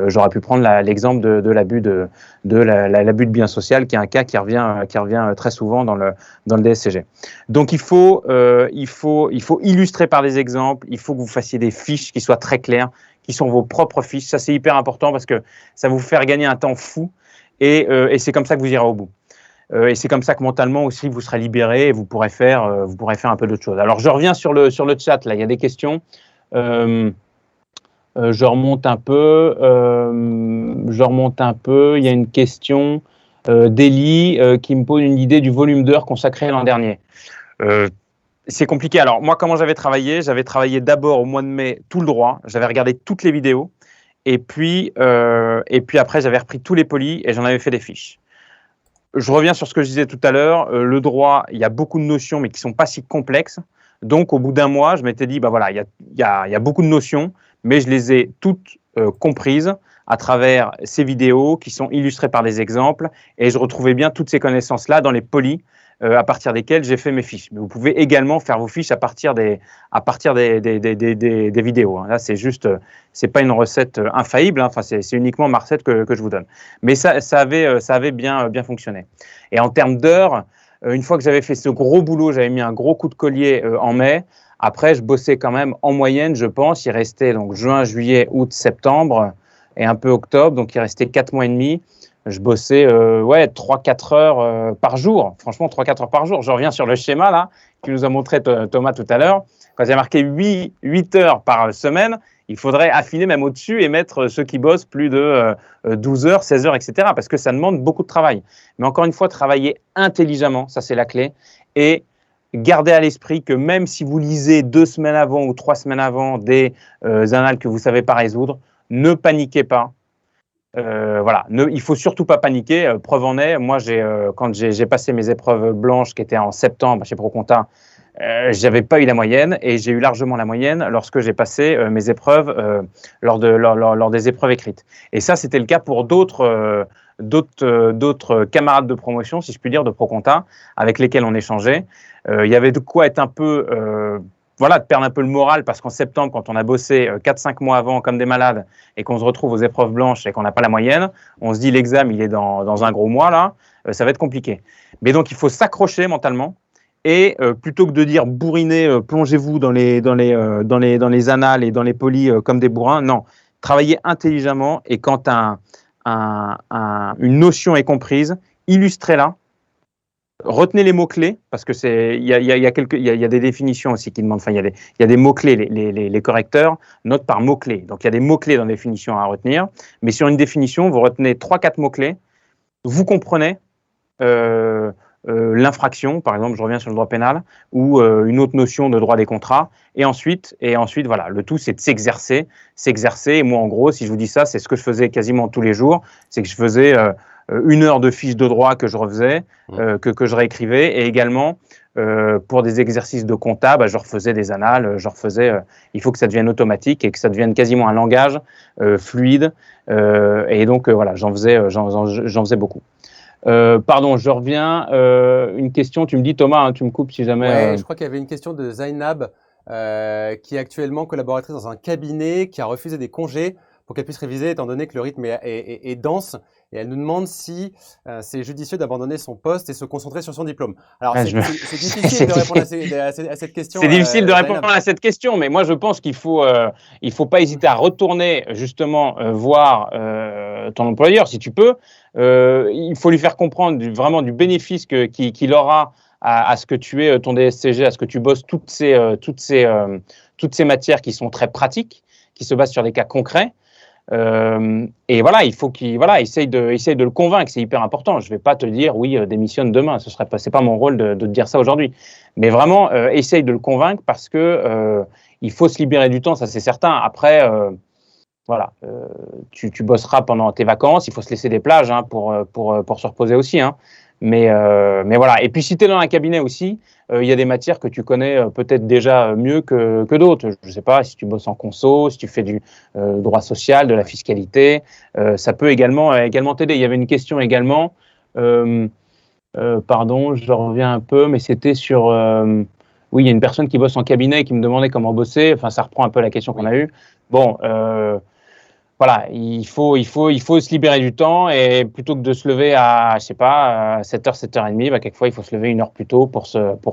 J'aurais pu prendre l'exemple de l'abus de bien social, qui est un cas qui revient très souvent dans le DSCG. Donc il faut illustrer par des exemples. Il faut que vous fassiez des fiches qui soient très claires, qui sont vos propres fiches. Ça, c'est hyper important parce que ça va vous faire gagner un temps fou, et c'est comme ça que vous irez au bout. Et c'est comme ça que mentalement aussi vous serez libéré et vous pourrez faire un peu d'autres choses. Alors je reviens sur le chat, là, il y a des questions. Je remonte un peu. Il y a une question d'Elie qui me pose une idée du volume d'heures consacré l'an dernier. C'est compliqué. Alors moi, comment j'avais travaillé d'abord au mois de mai tout le droit. J'avais regardé toutes les vidéos, et puis après j'avais repris tous les polis et j'en avais fait des fiches. Je reviens sur ce que je disais tout à l'heure. Le droit, il y a beaucoup de notions, mais qui ne sont pas si complexes. Donc, au bout d'un mois, je m'étais dit, bah voilà, il y a beaucoup de notions, mais je les ai toutes comprises à travers ces vidéos qui sont illustrées par des exemples, et je retrouvais bien toutes ces connaissances-là dans les polis à partir desquels j'ai fait mes fiches. Mais vous pouvez également faire vos fiches à partir des vidéos. Hein. Là, c'est juste, c'est pas une recette infaillible, hein. Enfin, c'est uniquement ma recette que je vous donne. Mais ça avait bien fonctionné. Et en termes d'heures, une fois que j'avais fait ce gros boulot, j'avais mis un gros coup de collier en mai. Après, je bossais quand même en moyenne, je pense. Il restait donc juin, juillet, août, septembre et un peu octobre. Donc, il restait 4 mois et demi. Je bossais 3-4 heures par jour. Franchement, 3-4 heures par jour. Je reviens sur le schéma là, que nous a montré Thomas tout à l'heure. Quand il y a marqué 8 heures par semaine, il faudrait affiner même au-dessus et mettre ceux qui bossent plus de 12 heures, 16 heures, etc. Parce que ça demande beaucoup de travail. Mais encore une fois, travailler intelligemment, ça c'est la clé. Et gardez à l'esprit que même si vous lisez 2 semaines avant ou 3 semaines avant des annales que vous ne savez pas résoudre, ne paniquez pas. Voilà, il faut surtout pas paniquer. Preuve en est, moi, quand j'ai passé mes épreuves blanches qui étaient en septembre chez Proconta, j'avais pas eu la moyenne et j'ai eu largement la moyenne lorsque j'ai passé mes épreuves lors des épreuves écrites. Et ça, c'était le cas pour d'autres camarades de promotion, si je puis dire, de Proconta, avec lesquels on échangeait. Il y avait de quoi être un peu de perdre un peu le moral parce qu'en septembre, quand on a bossé 4-5 mois avant comme des malades et qu'on se retrouve aux épreuves blanches et qu'on n'a pas la moyenne, on se dit l'examen, il est dans un gros mois, là, ça va être compliqué. Mais donc, il faut s'accrocher mentalement et plutôt que de dire bourriner, plongez-vous dans les annales et dans les polis comme des bourrins, non, travaillez intelligemment et quand une notion est comprise, illustrez-la. Retenez les mots-clés, parce que il y a des définitions aussi qui demandent, enfin, il y a des mots-clés, les correcteurs notent par mots-clés. Donc, il y a des mots-clés dans la définition à retenir. Mais sur une définition, vous retenez 3-4 mots-clés, vous comprenez l'infraction, par exemple, je reviens sur le droit pénal, ou une autre notion de droit des contrats. Et ensuite, voilà, le tout, c'est de s'exercer. Et moi, en gros, si je vous dis ça, c'est ce que je faisais quasiment tous les jours, c'est que je faisais 1 heure de fiche de droit que je refaisais, que je réécrivais, et également pour des exercices de compta, je refaisais des annales, il faut que ça devienne automatique et que ça devienne quasiment un langage fluide, et donc voilà, j'en faisais beaucoup. Pardon, je reviens. Une question, tu me dis Thomas, hein, tu me coupes si jamais. Ouais, je crois qu'il y avait une question de Zainab qui est actuellement collaboratrice dans un cabinet qui a refusé des congés pour qu'elle puisse réviser étant donné que le rythme est dense. Et elle nous demande si c'est judicieux d'abandonner son poste et se concentrer sur son diplôme. Alors, c'est difficile de répondre à cette question. C'est difficile de répondre à cette question, mais moi, je pense qu'il faut pas hésiter à retourner justement voir ton employeur, si tu peux. Il faut lui faire comprendre vraiment du bénéfice qu'il aura à ce que tu aies ton DSCG, à ce que tu bosses toutes ces matières qui sont très pratiques, qui se basent sur des cas concrets. Et voilà, il faut qu'il essaye de le convaincre, c'est hyper important. Je ne vais pas te dire oui, démissionne demain, c'est pas mon rôle de te dire ça aujourd'hui. Mais vraiment, essaye de le convaincre parce que il faut se libérer du temps, ça c'est certain. Après, tu bosseras pendant tes vacances, il faut se laisser des plages hein, pour se reposer aussi. Hein. Mais voilà. Et puis si tu es dans un cabinet aussi, il y a des matières que tu connais peut-être déjà mieux que d'autres. Je ne sais pas si tu bosses en conso, si tu fais du droit social, de la fiscalité, ça peut également t'aider. Il y avait une question également, pardon, je reviens un peu, mais c'était sur... oui, il y a une personne qui bosse en cabinet qui me demandait comment bosser. Enfin, ça reprend un peu la question qu'on a eue. Bon, voilà, il faut se libérer du temps et plutôt que de se lever à, je sais pas, 7h, 7h30, quelquefois il faut se lever 1 heure plus tôt pour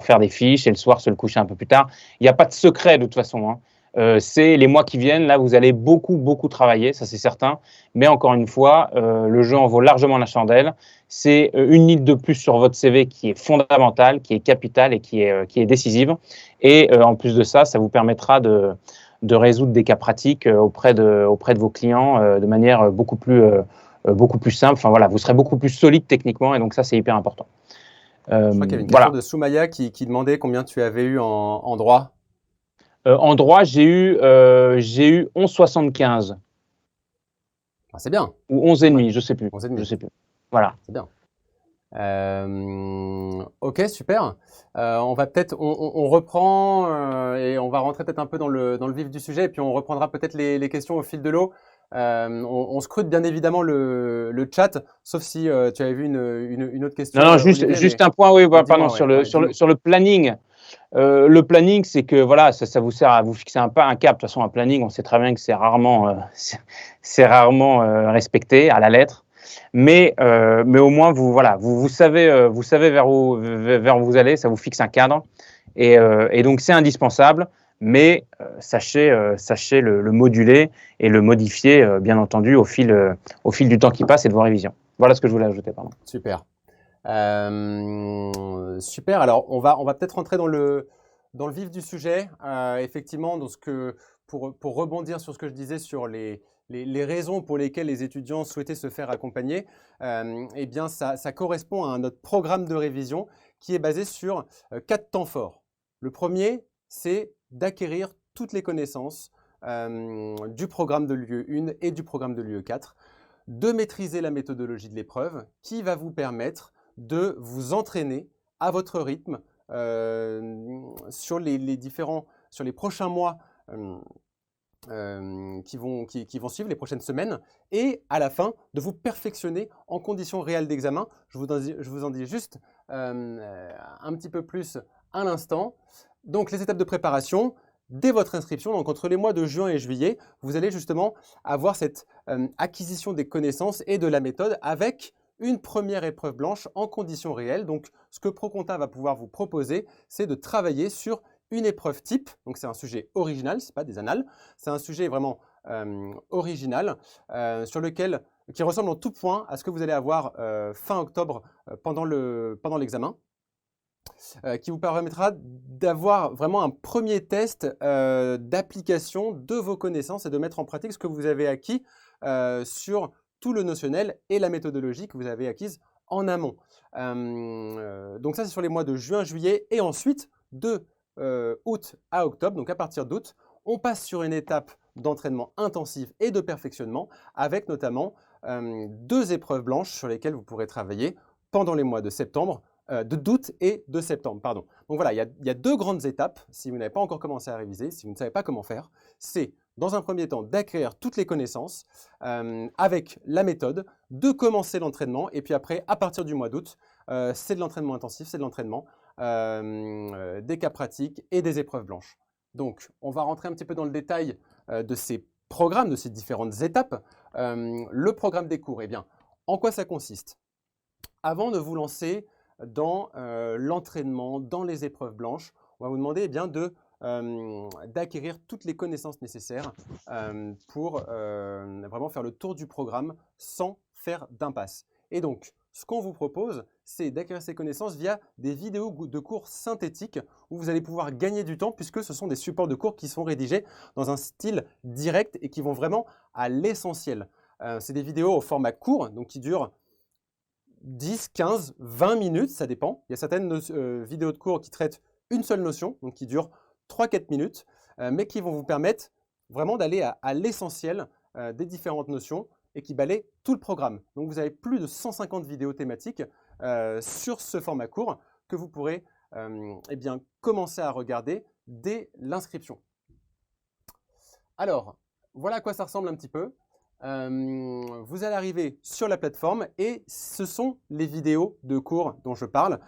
faire des fiches et le soir se le coucher un peu plus tard. Il n'y a pas de secret de toute façon. Hein. C'est les mois qui viennent, là vous allez beaucoup travailler, ça c'est certain. Mais encore une fois, le jeu en vaut largement la chandelle. C'est une ligne de plus sur votre CV qui est fondamentale, qui est capitale et qui est décisive. Et en plus de ça, ça vous permettra de résoudre des cas pratiques auprès de vos clients de manière beaucoup plus simple. Enfin voilà, vous serez beaucoup plus solide techniquement et donc ça c'est hyper important. Je crois qu'il y avait une question de Soumaya qui demandait combien tu avais eu en droit. En droit, j'ai eu 11,75. Ah, c'est bien. Ou 11,5, je sais plus. 11,5. Je sais plus. Voilà. C'est bien. Ok, super. On va peut-être, on reprend et on va rentrer peut-être un peu dans le vif du sujet et puis on reprendra peut-être les questions au fil de l'eau. On scrute bien évidemment le chat, sauf si tu avais vu une autre question, Non, non, Olivier, juste mais un point, oui, voilà, pardon, dis-moi, ouais, dis-moi. sur le planning. Le planning, c'est que voilà, ça vous sert à vous fixer un cap. De toute façon, un planning, on sait très bien que c'est rarement, c'est rarement respecté à la lettre. Mais au moins, vous savez vers où vous allez, ça vous fixe un cadre. Et donc, c'est indispensable. Mais sachez le moduler et le modifier, bien entendu, au fil du temps qui passe et de vos révisions. Voilà ce que je voulais ajouter, pardon. Super. Super. Alors, on va peut-être rentrer dans le vif du sujet. Effectivement, pour rebondir sur ce que je disais sur les raisons pour lesquelles les étudiants souhaitaient se faire accompagner, eh bien, ça correspond à notre programme de révision qui est basé sur 4 temps forts. Le premier, c'est d'acquérir toutes les connaissances du programme de l'UE1 et du programme de l'UE4, de maîtriser la méthodologie de l'épreuve qui va vous permettre de vous entraîner à votre rythme sur les prochains mois qui vont suivre, les prochaines semaines, et à la fin, de vous perfectionner en conditions réelles d'examen. Je vous en dis juste un petit peu plus à l'instant. Donc, les étapes de préparation, dès votre inscription, donc entre les mois de juin et juillet, vous allez justement avoir cette acquisition des connaissances et de la méthode avec une première épreuve blanche en conditions réelles. Donc, ce que ProConta va pouvoir vous proposer, c'est de travailler sur une épreuve type. Donc, c'est un sujet original, ce n'est pas des annales. C'est un sujet vraiment original qui ressemble en tout point à ce que vous allez avoir fin octobre pendant l'examen. Qui vous permettra d'avoir vraiment un premier test d'application de vos connaissances et de mettre en pratique ce que vous avez acquis sur tout le notionnel et la méthodologie que vous avez acquise en amont. Donc ça, c'est sur les mois de juin, juillet et ensuite de août à octobre. Donc à partir d'août, on passe sur une étape d'entraînement intensif et de perfectionnement avec notamment 2 épreuves blanches sur lesquelles vous pourrez travailler pendant les mois de septembre, d'août et de septembre, pardon. Donc voilà, il y a 2 grandes étapes, si vous n'avez pas encore commencé à réviser, si vous ne savez pas comment faire, c'est dans un premier temps d'acquérir toutes les connaissances avec la méthode, de commencer l'entraînement, et puis après, à partir du mois d'août, c'est de l'entraînement intensif, c'est de l'entraînement, des cas pratiques et des épreuves blanches. Donc, on va rentrer un petit peu dans le détail de ces programmes, de ces différentes étapes. Le programme des cours, eh bien, en quoi ça consiste? Avant de vous lancer dans l'entraînement, dans les épreuves blanches, on va vous demander eh bien, d'acquérir toutes les connaissances nécessaires pour vraiment faire le tour du programme sans faire d'impasse. Et donc, ce qu'on vous propose, c'est d'acquérir ces connaissances via des vidéos de cours synthétiques où vous allez pouvoir gagner du temps puisque ce sont des supports de cours qui sont rédigés dans un style direct et qui vont vraiment à l'essentiel. C'est des vidéos au format court, donc qui durent 10, 15, 20 minutes, ça dépend. Il y a certaines vidéos de cours qui traitent une seule notion, donc qui durent 3-4 minutes, mais qui vont vous permettre vraiment d'aller à l'essentiel des différentes notions et qui balayent tout le programme. Donc vous avez plus de 150 vidéos thématiques sur ce format court que vous pourrez eh bien, commencer à regarder dès l'inscription. Alors, voilà à quoi ça ressemble un petit peu. Vous allez arriver sur la plateforme et ce sont les vidéos de cours dont je parle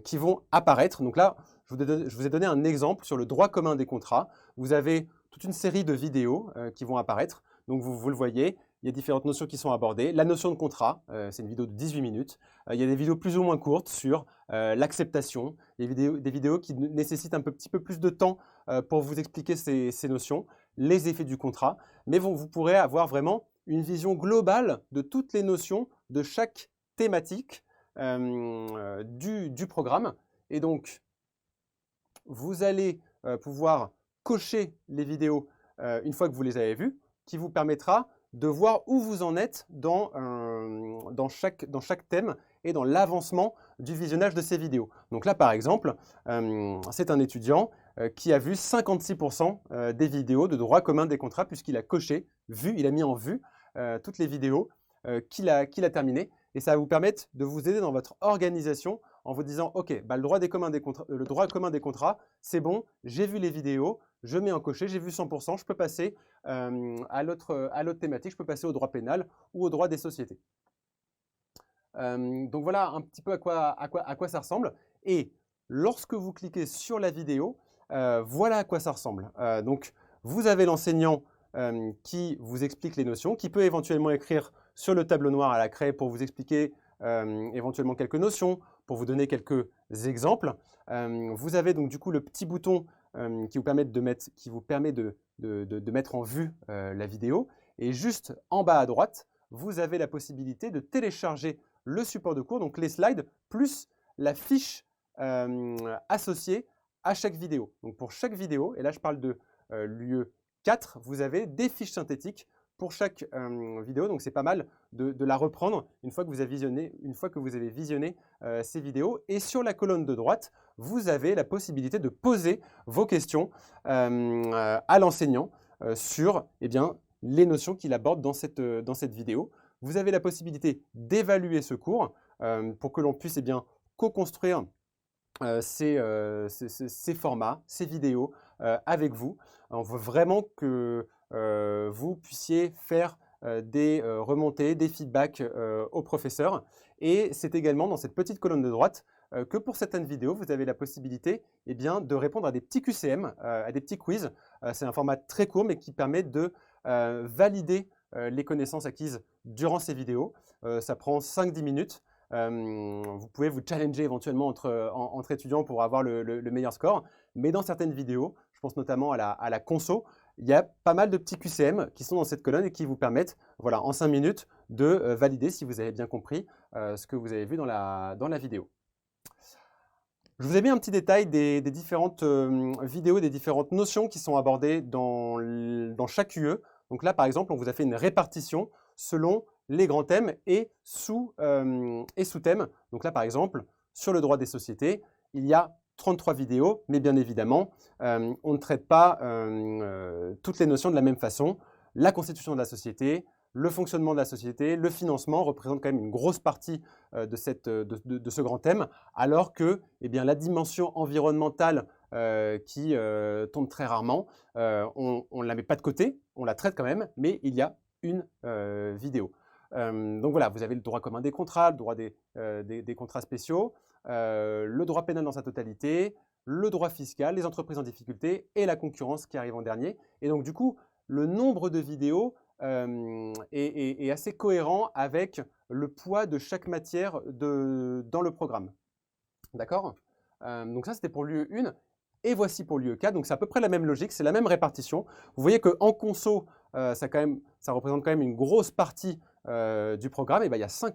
qui vont apparaître. Donc là, je vous ai donné un exemple sur le droit commun des contrats. Vous avez toute une série de vidéos qui vont apparaître. Donc vous le voyez, il y a différentes notions qui sont abordées. La notion de contrat, c'est une vidéo de 18 minutes. Il y a des vidéos plus ou moins courtes sur l'acceptation, des vidéos qui nécessitent un petit peu plus de temps pour vous expliquer ces notions, les effets du contrat, mais vous pourrez avoir vraiment une vision globale de toutes les notions de chaque thématique du programme. Et donc, vous allez pouvoir cocher les vidéos une fois que vous les avez vues, qui vous permettra de voir où vous en êtes dans chaque thème et dans l'avancement du visionnage de ces vidéos. Donc là, par exemple, c'est un étudiant qui a vu 56% des vidéos de droit commun des contrats puisqu'il a coché, vu, il a mis en vue toutes les vidéos qu'il a terminées. et ça va vous permettre de vous aider dans votre organisation en vous disant, OK, bah, le droit commun des contrats, c'est bon, j'ai vu les vidéos, je mets en coché, j'ai vu 100%, je peux passer à l'autre thématique, je peux passer au droit pénal ou au droit des sociétés. Donc voilà un petit peu à quoi ça ressemble. Et lorsque vous cliquez sur la vidéo, voilà à quoi ça ressemble. Donc vous avez l'enseignant qui vous explique les notions, qui peut éventuellement écrire sur le tableau noir à la craie pour vous expliquer éventuellement quelques notions, pour vous donner quelques exemples. Vous avez donc du coup le petit bouton qui vous permet de mettre en vue la vidéo. Et juste en bas à droite, vous avez la possibilité de télécharger le support de cours, donc les slides, plus la fiche associée à chaque vidéo. Donc pour chaque vidéo, et là je parle de l'UE 4, vous avez des fiches synthétiques pour chaque vidéo, donc c'est pas mal de la reprendre une fois que vous avez visionné ces vidéos. Et sur la colonne de droite, vous avez la possibilité de poser vos questions à l'enseignant sur les notions qu'il aborde dans cette vidéo. Vous avez la possibilité d'évaluer ce cours pour que l'on puisse co-construire ces formats, ces vidéos avec vous. On veut vraiment que vous puissiez faire des remontées, des feedbacks aux professeurs. Et c'est également dans cette petite colonne de droite que pour certaines vidéos, vous avez la possibilité de répondre à des petits QCM, à des petits quiz. C'est un format très court mais qui permet de valider les connaissances acquises durant ces vidéos. Ça prend 5-10 minutes. Vous pouvez vous challenger éventuellement entre étudiants pour avoir le meilleur score. Mais dans certaines vidéos, je pense notamment à la conso, il y a pas mal de petits QCM qui sont dans cette colonne et qui vous permettent, voilà, en 5 minutes, de valider si vous avez bien compris ce que vous avez vu dans la vidéo. Je vous ai mis un petit détail des différentes vidéos, des différentes notions qui sont abordées dans chaque UE. Donc là, par exemple, on vous a fait une répartition selon les grands thèmes et sous-thèmes. Donc là, par exemple, sur le droit des sociétés, il y a 33 vidéos, mais bien évidemment, on ne traite pas toutes les notions de la même façon. La constitution de la société, le fonctionnement de la société, le financement représentent quand même une grosse partie de ce grand thème, alors que la dimension environnementale qui tombe très rarement, on ne la met pas de côté, on la traite quand même, mais il y a une vidéo. Donc voilà, vous avez le droit commun des contrats, le droit des contrats spéciaux, le droit pénal dans sa totalité, le droit fiscal, les entreprises en difficulté et la concurrence qui arrive en dernier. Et donc du coup, le nombre de vidéos est assez cohérent avec le poids de chaque matière dans le programme. D'accord? Donc ça, c'était pour l'UE 1. Et voici pour l'UE 4. Donc c'est à peu près la même logique, c'est la même répartition. Vous voyez qu'en conso, ça représente quand même une grosse partie du programme. Et il y a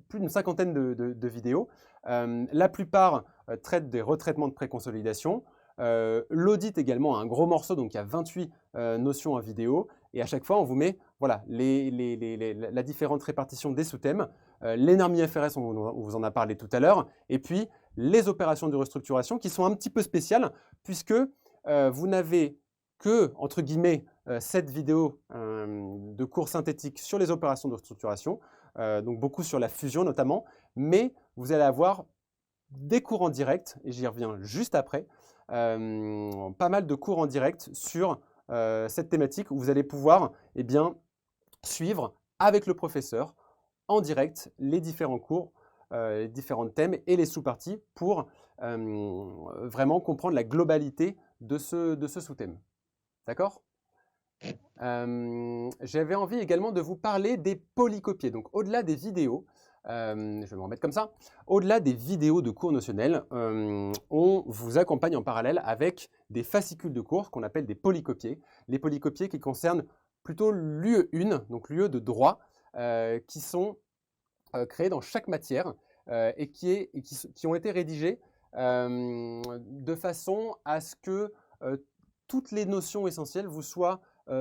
plus d'une cinquantaine de vidéos. La plupart traitent des retraitements de préconsolidation. L'audit également a un gros morceau, donc il y a 28 notions en vidéo. Et à chaque fois, on vous met voilà, la différente répartition des sous-thèmes. Les normes IFRS, on vous en a parlé tout à l'heure. Et puis, les opérations de restructuration qui sont un petit peu spéciales puisque vous n'avez que, entre guillemets, cette vidéo de cours synthétique sur les opérations de restructuration, donc beaucoup sur la fusion notamment, mais vous allez avoir des cours en direct, et j'y reviens juste après, pas mal de cours en direct sur cette thématique où vous allez pouvoir suivre avec le professeur en direct les différents cours, les différents thèmes et les sous-parties pour vraiment comprendre la globalité de ce sous-thème. D'accord? J'avais envie également de vous parler des polycopiés. Donc au-delà des vidéos, je vais me remettre comme ça, au-delà des vidéos de cours notionnels, on vous accompagne en parallèle avec des fascicules de cours qu'on appelle des polycopiés. Les polycopiés qui concernent plutôt l'UE 1, donc l'UE de droit, qui sont créés dans chaque matière et qui ont été rédigés de façon à ce que toutes les notions essentielles vous soient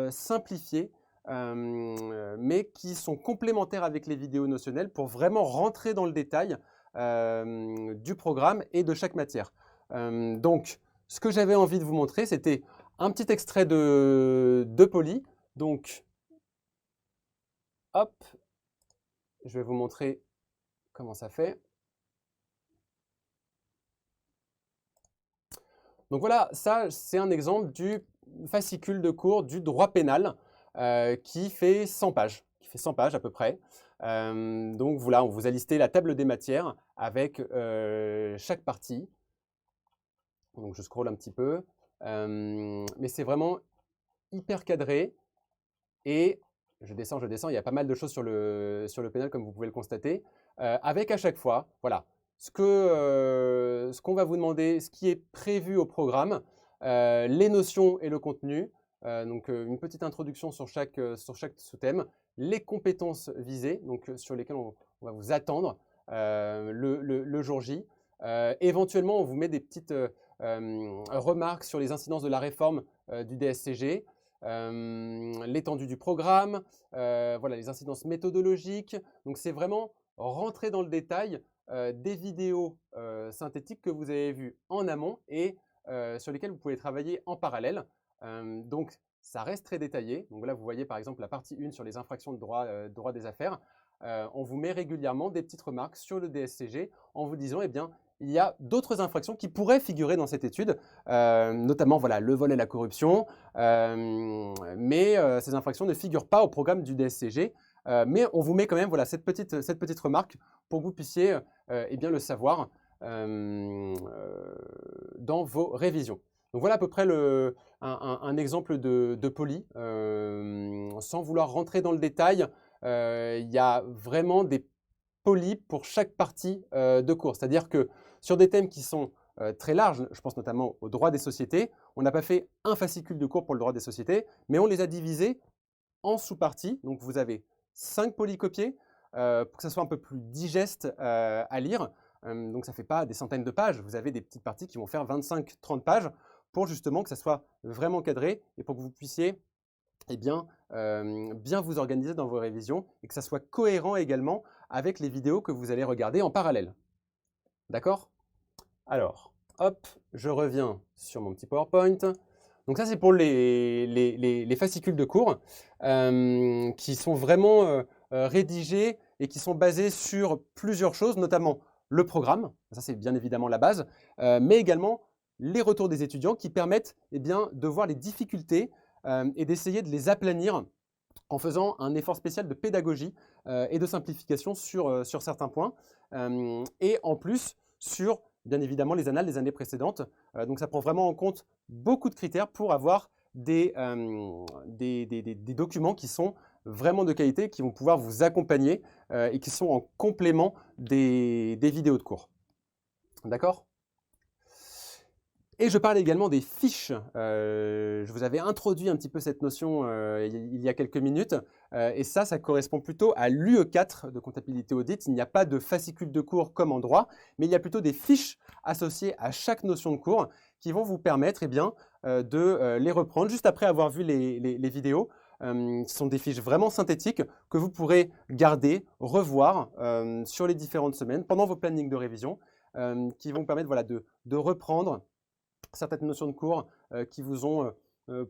simplifiées, mais qui sont complémentaires avec les vidéos notionnelles pour vraiment rentrer dans le détail du programme et de chaque matière. Donc, ce que j'avais envie de vous montrer, c'était un petit extrait de Poly. Donc, hop, je vais vous montrer comment ça fait. Donc voilà, ça c'est un exemple du fascicule de cours du droit pénal qui fait 100 pages, à peu près. Donc voilà, on vous a listé la table des matières avec chaque partie. Donc je scrolle un petit peu, mais c'est vraiment hyper cadré et je descends, il y a pas mal de choses sur le pénal comme vous pouvez le constater, avec à chaque fois, voilà, ce qu'on va vous demander, ce qui est prévu au programme, les notions et le contenu, donc une petite introduction sur chaque sous-thème, les compétences visées, donc sur lesquelles on va vous attendre le jour J. Éventuellement, on vous met des petites remarques sur les incidences de la réforme du DSCG, l'étendue du programme, voilà, les incidences méthodologiques. Donc, c'est vraiment rentrer dans le détail des vidéos synthétiques que vous avez vues en amont et sur lesquelles vous pouvez travailler en parallèle. Donc, ça reste très détaillé. Donc là, vous voyez par exemple la partie 1 sur les infractions de droit des affaires. On vous met régulièrement des petites remarques sur le DSCG en vous disant, eh bien, il y a d'autres infractions qui pourraient figurer dans cette étude, notamment voilà, le vol et la corruption, mais ces infractions ne figurent pas au programme du DSCG. Mais on vous met quand même voilà, cette petite remarque pour que vous puissiez eh bien, le savoir dans vos révisions. Donc voilà à peu près un exemple de poly. Sans vouloir rentrer dans le détail, il y a vraiment des polis pour chaque partie de cours. C'est-à-dire que sur des thèmes qui sont très larges, je pense notamment au droit des sociétés, on n'a pas fait un fascicule de cours pour le droit des sociétés, mais on les a divisés en sous-parties. Donc vous avez 5 polycopiés pour que ça soit un peu plus digeste à lire. Donc ça ne fait pas des centaines de pages. Vous avez des petites parties qui vont faire 25-30 pages pour justement que ça soit vraiment cadré et pour que vous puissiez eh bien, bien vous organiser dans vos révisions et que ça soit cohérent également avec les vidéos que vous allez regarder en parallèle. D'accord? Alors, hop, je reviens sur mon petit PowerPoint. Donc ça, c'est pour les fascicules de cours qui sont vraiment rédigés et qui sont basés sur plusieurs choses, notamment le programme, ça c'est bien évidemment la base, mais également les retours des étudiants qui permettent eh bien, de voir les difficultés et d'essayer de les aplanir en faisant un effort spécial de pédagogie et de simplification sur certains points. Et en plus, sur, bien évidemment, les annales des années précédentes. Donc, ça prend vraiment en compte beaucoup de critères pour avoir des documents qui sont vraiment de qualité, qui vont pouvoir vous accompagner et qui sont en complément des vidéos de cours. D'accord ? Et je parle également des fiches. Je vous avais introduit un petit peu cette notion il y a quelques minutes. Et ça correspond plutôt à l'UE4 de comptabilité audit. Il n'y a pas de fascicule de cours comme en droit, mais il y a plutôt des fiches associées à chaque notion de cours qui vont vous permettre eh bien, de les reprendre juste après avoir vu les vidéos. Ce sont des fiches vraiment synthétiques que vous pourrez garder, revoir sur les différentes semaines pendant vos plannings de révision qui vont vous permettre voilà, de reprendre certaines notions de cours qui vous ont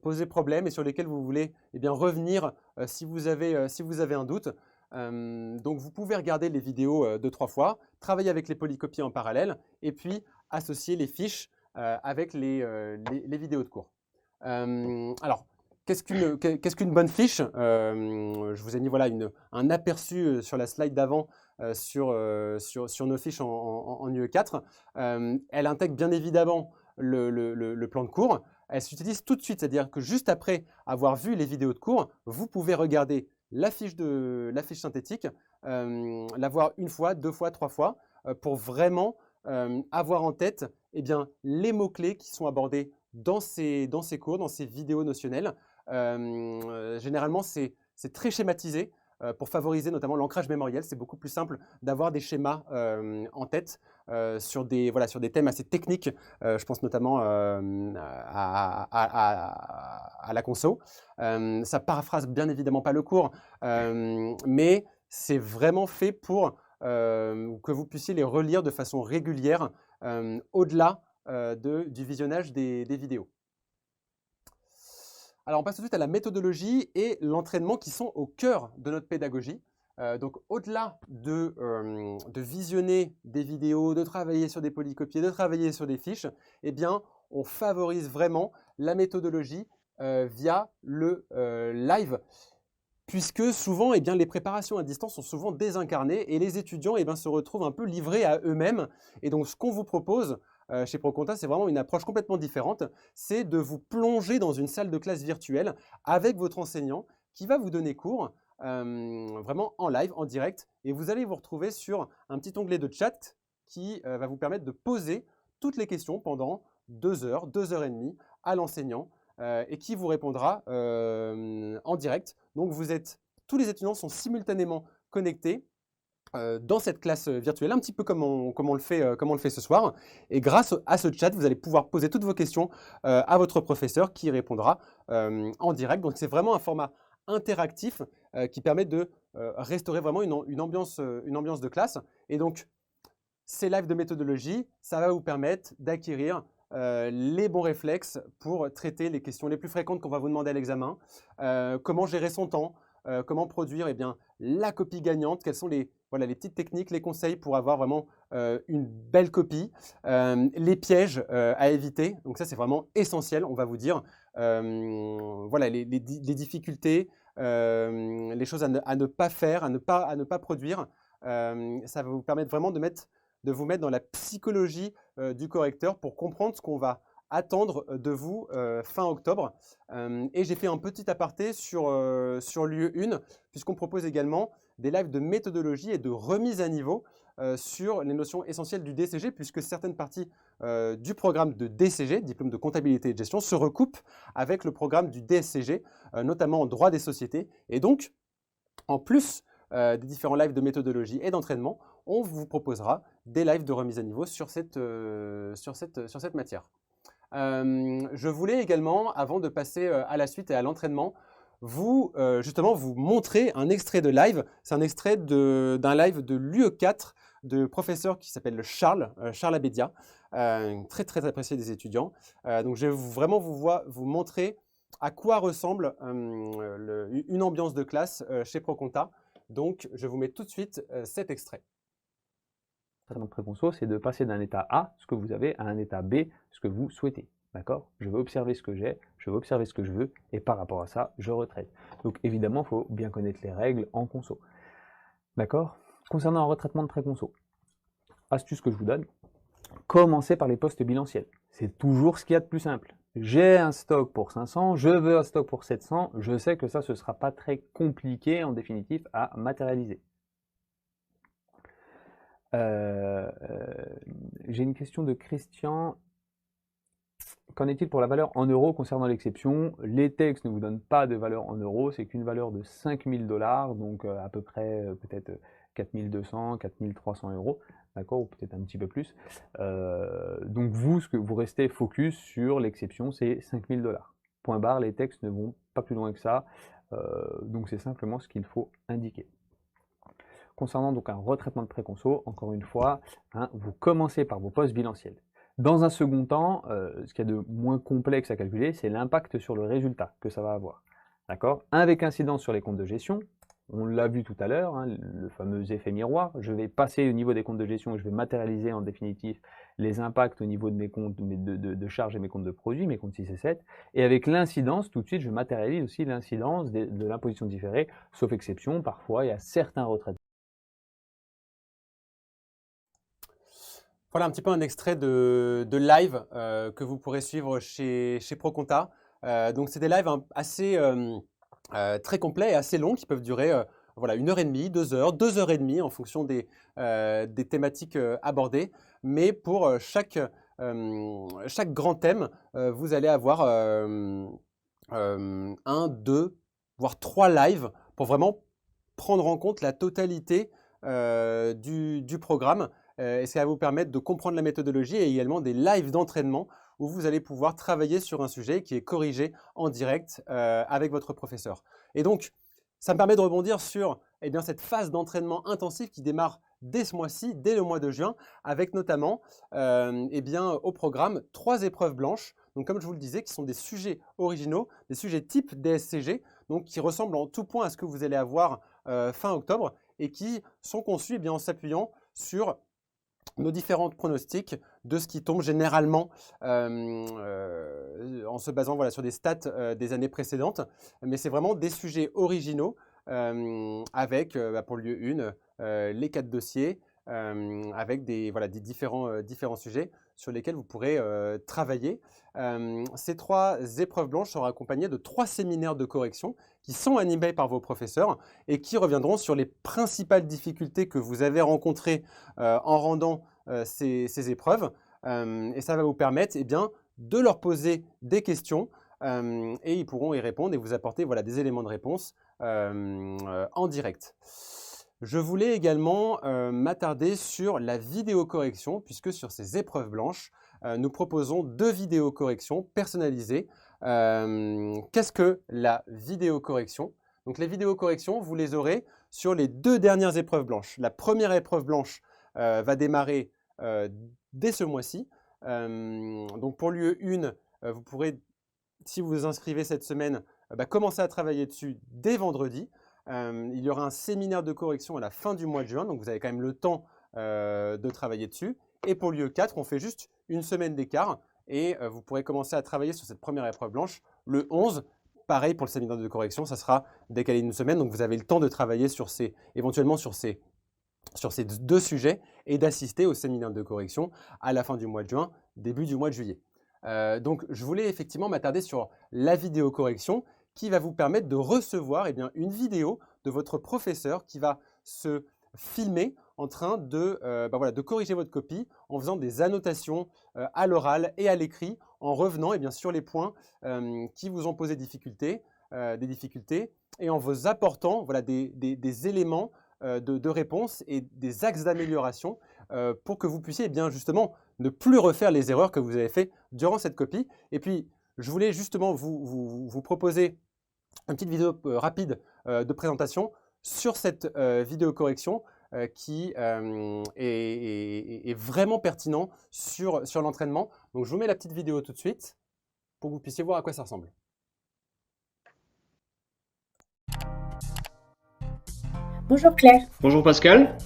posé problème et sur lesquelles vous voulez eh bien, revenir si vous avez un doute. Donc, vous pouvez regarder les vidéos 2-3 fois, travailler avec les polycopiés en parallèle et puis associer les fiches avec les vidéos de cours. Alors, qu'est-ce qu'une bonne fiche? Je vous ai mis voilà, un aperçu sur la slide d'avant sur nos fiches en UE4. Elle intègre bien évidemment le plan de cours. Elle s'utilise tout de suite, c'est-à-dire que juste après avoir vu les vidéos de cours, vous pouvez regarder la fiche synthétique, la voir une fois, 2 fois, 3 fois, pour vraiment avoir en tête eh bien, les mots-clés qui sont abordés dans ces cours, dans ces vidéos notionnelles. Généralement, c'est très schématisé pour favoriser notamment l'ancrage mémoriel. C'est beaucoup plus simple d'avoir des schémas en tête sur des thèmes assez techniques. Je pense notamment à la conso. Ça paraphrase bien évidemment pas le cours, mais c'est vraiment fait pour que vous puissiez les relire de façon régulière au-delà du visionnage des vidéos. Alors, on passe tout de suite à la méthodologie et l'entraînement qui sont au cœur de notre pédagogie. Donc, au-delà de visionner des vidéos, de travailler sur des polycopiés, de travailler sur des fiches, eh bien, on favorise vraiment la méthodologie via le live, puisque souvent, eh bien, les préparations à distance sont souvent désincarnées et les étudiants se retrouvent un peu livrés à eux-mêmes. Et donc, ce qu'on vous propose chez ProConta, c'est vraiment une approche complètement différente. C'est de vous plonger dans une salle de classe virtuelle avec votre enseignant qui va vous donner cours vraiment en live, en direct. Et vous allez vous retrouver sur un petit onglet de chat qui va vous permettre de poser toutes les questions pendant 2 heures, 2 heures et demie à l'enseignant et qui vous répondra en direct. Donc, tous les étudiants sont simultanément connectés dans cette classe virtuelle, un petit peu comme on le fait ce soir. Et grâce à ce chat, vous allez pouvoir poser toutes vos questions à votre professeur qui répondra en direct. Donc, c'est vraiment un format interactif qui permet de restaurer vraiment une ambiance de classe. Et donc, ces lives de méthodologie, ça va vous permettre d'acquérir les bons réflexes pour traiter les questions les plus fréquentes qu'on va vous demander à l'examen. Comment gérer son temps, comment produire la copie gagnante, quelles sont les petites techniques, les conseils pour avoir vraiment une belle copie, les pièges à éviter. Donc ça, c'est vraiment essentiel, on va vous dire. Les difficultés, les choses à ne pas faire, à ne pas produire. Ça va vous permettre vraiment de vous mettre dans la psychologie du correcteur pour comprendre ce qu'on va attendre de vous fin octobre. Et j'ai fait un petit aparté sur l'UE 1, puisqu'on propose également des lives de méthodologie et de remise à niveau sur les notions essentielles du DCG, puisque certaines parties du programme de DCG, diplôme de comptabilité et de gestion, se recoupent avec le programme du DSCG, notamment en droit des sociétés. Et donc, en plus des différents lives de méthodologie et d'entraînement, on vous proposera des lives de remise à niveau sur cette matière. Je voulais également, avant de passer à la suite et à l'entraînement, justement vous montrer un extrait de live. C'est un extrait d'un live de l'UE4 de professeur qui s'appelle Charles Abédia, très très apprécié des étudiants. Donc je vais vraiment vous montrer à quoi ressemble une ambiance de classe chez ProConta. Donc je vous mets tout de suite cet extrait. Traitement de préconceau, c'est de passer d'un état A, ce que vous avez, à un état B, ce que vous souhaitez. D'accord? Je veux observer ce que j'ai, je veux observer ce que je veux, et par rapport à ça, je retraite. Donc évidemment, il faut bien connaître les règles en conso. D'accord? Concernant un retraitement de préconceau, astuce que je vous donne, commencez par les postes bilanciels. C'est toujours ce qu'il y a de plus simple. J'ai un stock pour 500, je veux un stock pour 700, je sais que ça, ce ne sera pas très compliqué en définitive à matérialiser. J'ai une question de Christian. Qu'en est-il pour la valeur en euros concernant l'exception? Les textes ne vous donnent pas de valeur en euros, c'est qu'une valeur de 5000 $, donc à peu près peut-être 4200, 4300 €, d'accord, ou peut-être un petit peu plus. Donc vous restez focus sur l'exception, c'est 5000 $. Point barre, les textes ne vont pas plus loin que ça, donc c'est simplement ce qu'il faut indiquer. Concernant donc un retraitement de préconceau, encore une fois, vous commencez par vos postes bilanciels. Dans un second temps, ce qu'il y a de moins complexe à calculer, c'est l'impact sur le résultat que ça va avoir. D'accord? Avec incidence sur les comptes de gestion, on l'a vu tout à l'heure, le fameux effet miroir. Je vais passer au niveau des comptes de gestion et je vais matérialiser en définitive les impacts au niveau de mes comptes de charges et mes comptes de produits, mes comptes 6 et 7. Et avec l'incidence, tout de suite, je matérialise aussi l'incidence de l'imposition différée, sauf exception. Parfois, il y a certains retraitements. Voilà un petit peu un extrait de live que vous pourrez suivre chez ProConta. Donc, c'est des lives assez très complets et assez longs qui peuvent durer 1h30, 2 heures, 2h30 en fonction des thématiques abordées. Mais pour chaque grand thème, vous allez avoir 1, 2, voire 3 lives pour vraiment prendre en compte la totalité du programme. Et ça va vous permettre de comprendre la méthodologie et également des lives d'entraînement où vous allez pouvoir travailler sur un sujet qui est corrigé en direct avec votre professeur. Et donc, ça me permet de rebondir sur cette phase d'entraînement intensif qui démarre dès ce mois-ci, dès le mois de juin, avec notamment au programme 3 épreuves blanches. Donc, comme je vous le disais, qui sont des sujets originaux, des sujets type DSCG, donc qui ressemblent en tout point à ce que vous allez avoir fin octobre. et qui sont conçus en s'appuyant sur nos différents pronostics de ce qui tombe généralement en se basant sur des stats des années précédentes. Mais c'est vraiment des sujets originaux avec, pour le lieu 1, les 4 dossiers, avec des différents sujets sur lesquels vous pourrez travailler. Ces 3 épreuves blanches seront accompagnées de 3 séminaires de correction qui sont animés par vos professeurs et qui reviendront sur les principales difficultés que vous avez rencontrées en rendant ces épreuves. Et ça va vous permettre de leur poser des questions et ils pourront y répondre et vous apporter des éléments de réponse en direct. Je voulais également m'attarder sur la vidéo-correction, puisque sur ces épreuves blanches, nous proposons 2 vidéos-corrections personnalisées. Qu'est-ce que la vidéo-correction? Donc les vidéos-corrections, vous les aurez sur les 2 dernières épreuves blanches. La première épreuve blanche va démarrer dès ce mois-ci. Donc pour l'UE 1, vous pourrez, si vous vous inscrivez cette semaine, commencer à travailler dessus dès vendredi. Il y aura un séminaire de correction à la fin du mois de juin, donc vous avez quand même le temps de travailler dessus. Et pour l'UE 4, on fait juste une semaine d'écart et vous pourrez commencer à travailler sur cette première épreuve blanche le 11. Pareil pour le séminaire de correction, ça sera décalé d'une semaine, donc vous avez le temps de travailler éventuellement sur ces 2 sujets et d'assister au séminaire de correction à la fin du mois de juin, début du mois de juillet. Donc je voulais effectivement m'attarder sur la vidéo correction qui va vous permettre de recevoir une vidéo de votre professeur qui va se filmer en train de corriger votre copie en faisant des annotations à l'oral et à l'écrit, en revenant sur les points qui vous ont posé des difficultés et en vous apportant des éléments de réponse et des axes d'amélioration pour que vous puissiez justement ne plus refaire les erreurs que vous avez faites durant cette copie. Et puis, je voulais justement vous proposer une petite vidéo rapide de présentation sur cette vidéo correction qui est vraiment pertinent sur l'entraînement. Donc, je vous mets la petite vidéo tout de suite pour que vous puissiez voir à quoi ça ressemble. Bonjour Claire. Bonjour Pascal.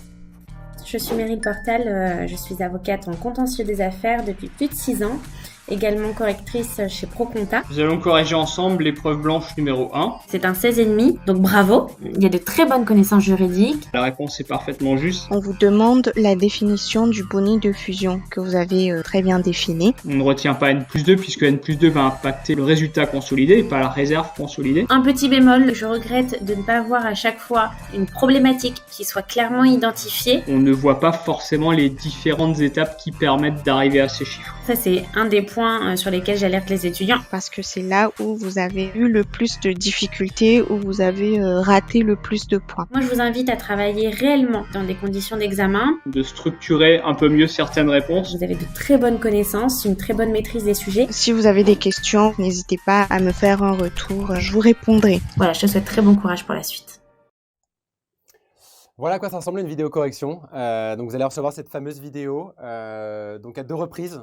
Je suis Meryl Portal, je suis avocate en contentieux des affaires depuis plus de 6 ans, également correctrice chez ProConta. Nous allons corriger ensemble l'épreuve blanche numéro 1. C'est un 16,5, donc bravo. Il y a de très bonnes connaissances juridiques. La réponse est parfaitement juste. On vous demande la définition du bonus de fusion que vous avez très bien défini. On ne retient pas N+2 puisque N+2 va impacter le résultat consolidé et pas la réserve consolidée. Un petit bémol, je regrette de ne pas avoir à chaque fois une problématique qui soit clairement identifiée. On ne voit pas forcément les différentes étapes qui permettent d'arriver à ces chiffres. Ça, c'est un des points sur lesquels j'alerte les étudiants. Parce que c'est là où vous avez eu le plus de difficultés, où vous avez raté le plus de points. Moi, je vous invite à travailler réellement dans des conditions d'examen. De structurer un peu mieux certaines réponses. Vous avez de très bonnes connaissances, une très bonne maîtrise des sujets. Si vous avez des questions, n'hésitez pas à me faire un retour, je vous répondrai. Voilà, je te souhaite très bon courage pour la suite. Voilà à quoi ça ressemble une vidéo correction. Donc vous allez recevoir cette fameuse vidéo donc à 2 reprises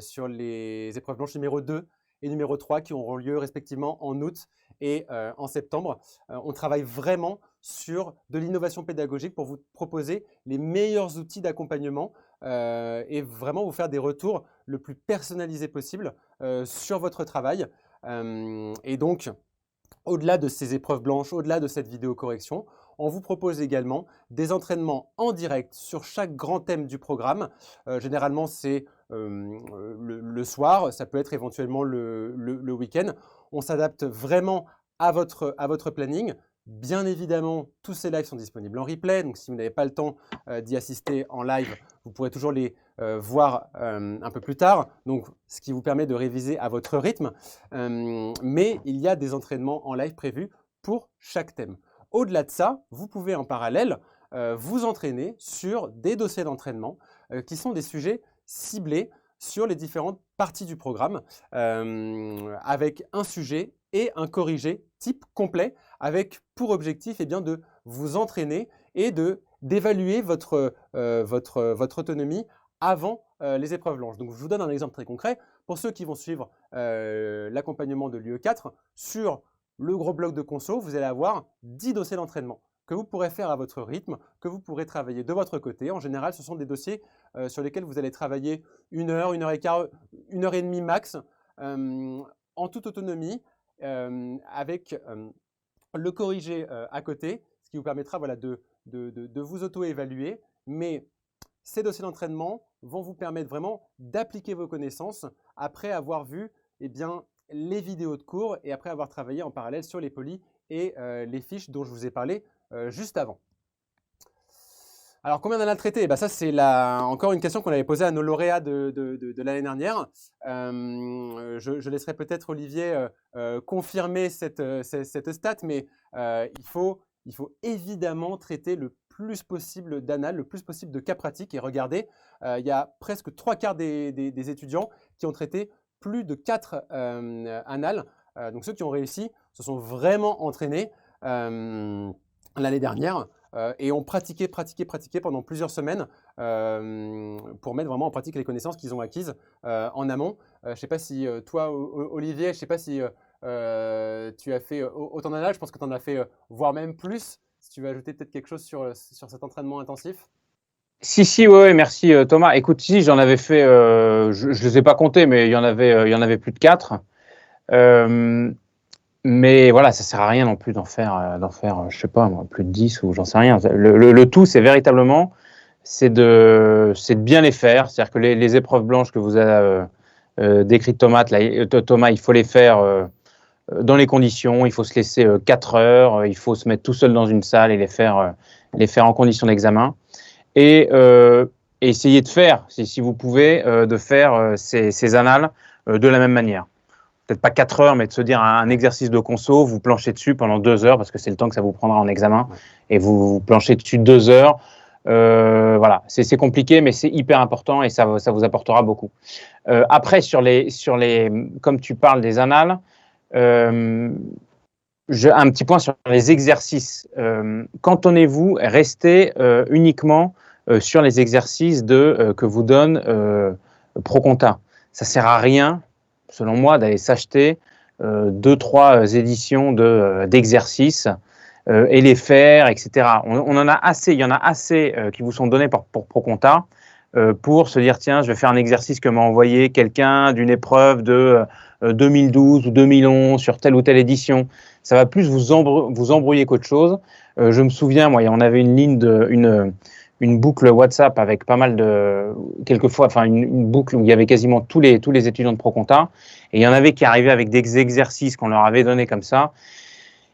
sur les épreuves blanches numéro 2 et numéro 3 qui auront lieu respectivement en août et en septembre. On travaille vraiment sur de l'innovation pédagogique pour vous proposer les meilleurs outils d'accompagnement et vraiment vous faire des retours le plus personnalisés possible sur votre travail. Et donc, au-delà de ces épreuves blanches, au-delà de cette vidéo correction, on vous propose également des entraînements en direct sur chaque grand thème du programme. Généralement, c'est le soir, ça peut être éventuellement le week-end. On s'adapte vraiment à votre planning. Bien évidemment, tous ces lives sont disponibles en replay. Donc, si vous n'avez pas le temps d'y assister en live, vous pourrez toujours les voir un peu plus tard. Donc, ce qui vous permet de réviser à votre rythme. Mais il y a des entraînements en live prévus pour chaque thème. Au-delà de ça, vous pouvez en parallèle vous entraîner sur des dossiers d'entraînement qui sont des sujets ciblés sur les différentes parties du programme avec un sujet et un corrigé type complet avec pour objectif de vous entraîner et d'évaluer votre autonomie avant les épreuves blanches. Donc, je vous donne un exemple très concret. Pour ceux qui vont suivre l'accompagnement de l'UE 4, sur le gros bloc de conso, vous allez avoir 10 dossiers d'entraînement que vous pourrez faire à votre rythme, que vous pourrez travailler de votre côté. En général, ce sont des dossiers sur lesquels vous allez travailler 1 heure, 1 heure et quart, 1 heure et demie max, en toute autonomie, avec le corrigé à côté, ce qui vous permettra voilà, de vous auto-évaluer. Mais ces dossiers d'entraînement vont vous permettre vraiment d'appliquer vos connaissances après avoir vu bien, les vidéos de cours et après avoir travaillé en parallèle sur les polis et les fiches dont je vous ai parlé juste avant. Alors, combien d'annales traitées? Ça, c'est encore une question qu'on avait posée à nos lauréats de l'année dernière. Je laisserai peut-être Olivier confirmer cette stat, mais il faut évidemment traiter le plus possible d'annales, le plus possible de cas pratiques. Et regardez, il y a presque 3/4 des étudiants qui ont traité plus de 4 annales. Donc, ceux qui ont réussi se sont vraiment entraînés l'année dernière et ont pratiqué pendant plusieurs semaines pour mettre vraiment en pratique les connaissances qu'ils ont acquises en amont. Je ne sais pas si toi, Olivier, je ne sais pas si tu as fait autant d'annales. Je pense que tu en as fait voire même plus. Si tu veux ajouter peut-être quelque chose sur cet entraînement intensif. Si, ouais, merci Thomas. Écoute, si j'en avais fait, je ne les ai pas comptés, mais il y en avait plus de 4. Mais voilà, ça sert à rien non plus d'en faire, je sais pas moi, plus de 10 ou j'en sais rien. Le tout, c'est véritablement, c'est de bien les faire. C'est-à-dire que les épreuves blanches que vous avez décrites Thomas, il faut les faire dans les conditions. Il faut se laisser 4 heures. Il faut se mettre tout seul dans une salle et les faire en conditions d'examen. Et essayer de faire, si vous pouvez, de faire ces annales de la même manière. Peut-être pas 4 heures, mais de se dire un exercice de conso, vous planchez dessus pendant 2 heures, parce que c'est le temps que ça vous prendra en examen, et vous planchez dessus 2 heures. Voilà, c'est compliqué, mais c'est hyper important et ça vous apportera beaucoup. Après, comme tu parles des annales, un petit point sur les exercices. Cantonnez-vous, restez uniquement sur les exercices que vous donne ProConta. Ça ne sert à rien, selon moi, d'aller s'acheter 2-3 éditions d'exercices et les faire, etc. On en a assez, il y en a assez qui vous sont donnés pour ProConta pour se dire, tiens, je vais faire un exercice que m'a envoyé quelqu'un d'une épreuve de 2012 ou 2011 sur telle ou telle édition. Ça va plus vous embrouiller qu'autre chose. Je me souviens, moi, on avait une ligne une boucle WhatsApp avec pas mal quelquefois, enfin une boucle où il y avait quasiment tous les étudiants de ProConta, et il y en avait qui arrivaient avec des exercices qu'on leur avait donnés comme ça,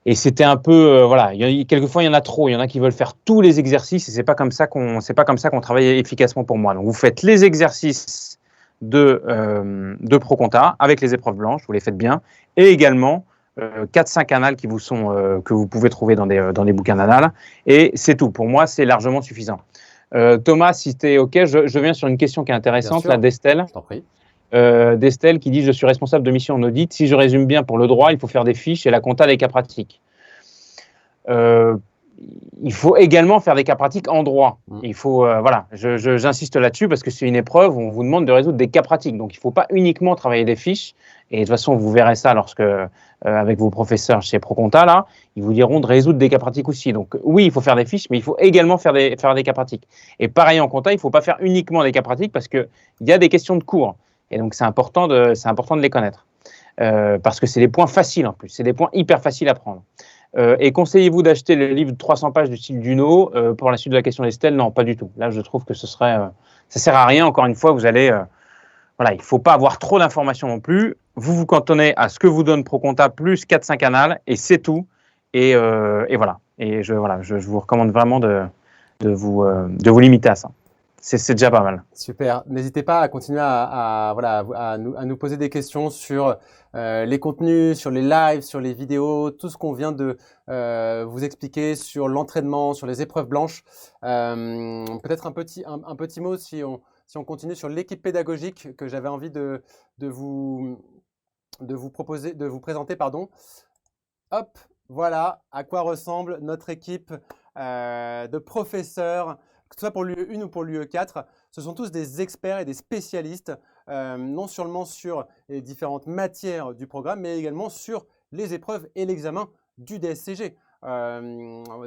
et c'était un peu, voilà, quelquefois il y en a trop, il y en a qui veulent faire tous les exercices, et c'est pas comme ça qu'on travaille efficacement pour moi. Donc vous faites les exercices de ProConta avec les épreuves blanches, vous les faites bien, et également 4-5 annales que vous pouvez trouver dans des bouquins d'annales, et c'est tout. Pour moi, c'est largement suffisant. Thomas, si tu es OK, je viens sur une question qui est intéressante, là, d'Estelle. Je t'en prie. D'Estelle qui dit « Je suis responsable de mission en audit. Si je résume bien, pour le droit, il faut faire des fiches et la compta, des cas pratiques. » Il faut également faire des cas pratiques en droit. Il faut, voilà, j'insiste là-dessus parce que c'est une épreuve où on vous demande de résoudre des cas pratiques. Donc, il ne faut pas uniquement travailler des fiches. Et de toute façon, vous verrez ça avec vos professeurs chez ProConta, là, ils vous diront de résoudre des cas pratiques aussi. Donc, oui, il faut faire des fiches, mais il faut également faire des cas pratiques. Et pareil en compta, il ne faut pas faire uniquement des cas pratiques parce qu'il y a des questions de cours. Et donc, c'est important de les connaître. Parce que c'est des points faciles en plus. C'est des points hyper faciles à prendre. Et conseillez-vous d'acheter le livre de 300 pages du style Duno pour la suite de la question d'Estelle? Non, pas du tout. Là, je trouve que ça sert à rien. Encore une fois, vous allez... voilà, il ne faut pas avoir trop d'informations non plus. Vous vous cantonnez à ce que vous donne ProConta plus 4-5 annales et c'est tout. Et voilà. Et je vous recommande vraiment de vous limiter à ça. C'est déjà pas mal. Super. N'hésitez pas à continuer à nous poser des questions sur les contenus, sur les lives, sur les vidéos, tout ce qu'on vient de vous expliquer sur l'entraînement, sur les épreuves blanches. Peut-être un petit mot si on continue sur l'équipe pédagogique que j'avais envie de vous présenter, pardon. Hop, voilà à quoi ressemble notre équipe de professeurs, que ce soit pour l'UE1 ou pour l'UE4. Ce sont tous des experts et des spécialistes, non seulement sur les différentes matières du programme, mais également sur les épreuves et l'examen du DSCG.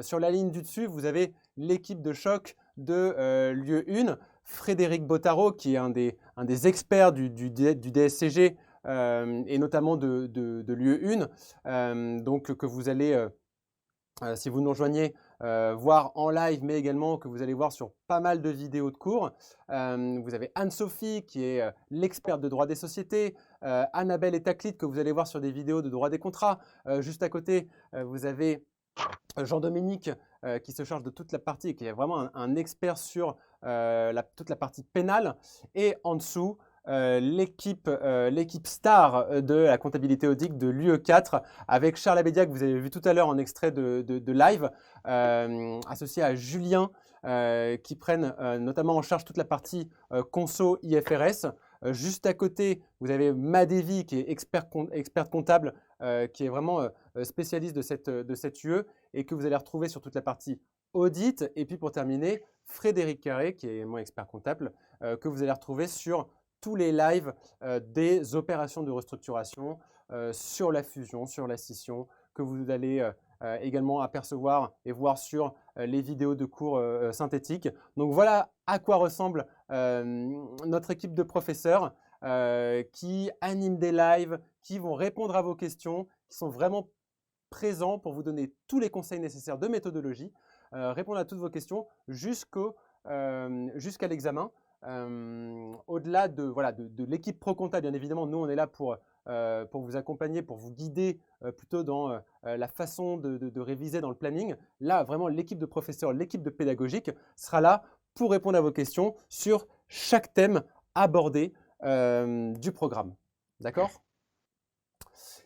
Sur la ligne du dessus, vous avez l'équipe de choc de lieu 1, Frédéric Bottaro, qui est un des experts du DSCG et notamment de lieu 1, donc que vous allez, si vous nous rejoignez, voir en live, mais également que vous allez voir sur pas mal de vidéos de cours. Vous avez Anne-Sophie, qui est l'experte de droit des sociétés, Annabelle et Taclite, que vous allez voir sur des vidéos de droit des contrats. Juste à côté, vous avez Jean-Dominique, qui se charge de toute la partie, qui est vraiment un expert sur toute la partie pénale. Et en dessous, l'équipe star de la comptabilité audit de l'UE4 avec Charles Abédia, que vous avez vu tout à l'heure en extrait de live, associé à Julien, qui prennent notamment en charge toute la partie conso IFRS. Juste à côté, vous avez Madevi, qui est experte comptable, qui est vraiment spécialiste de cette UE et que vous allez retrouver sur toute la partie audit. Et puis pour terminer, Frédéric Carré, qui est moi expert comptable, que vous allez retrouver sur tous les lives des opérations de restructuration, sur la fusion, sur la scission, que vous allez également apercevoir et voir sur les vidéos de cours synthétiques. Donc voilà à quoi ressemble notre équipe de professeurs qui animent des lives, qui vont répondre à vos questions, qui sont vraiment présents pour vous donner tous les conseils nécessaires de méthodologie, répondre à toutes vos questions jusqu'à l'examen. Au-delà de l'équipe ProConta, bien évidemment, nous on est là pour vous accompagner, pour vous guider plutôt dans la façon de réviser dans le planning. Là, vraiment, l'équipe de professeurs, l'équipe de pédagogique sera là pour répondre à vos questions sur chaque thème abordé du programme. D'accord?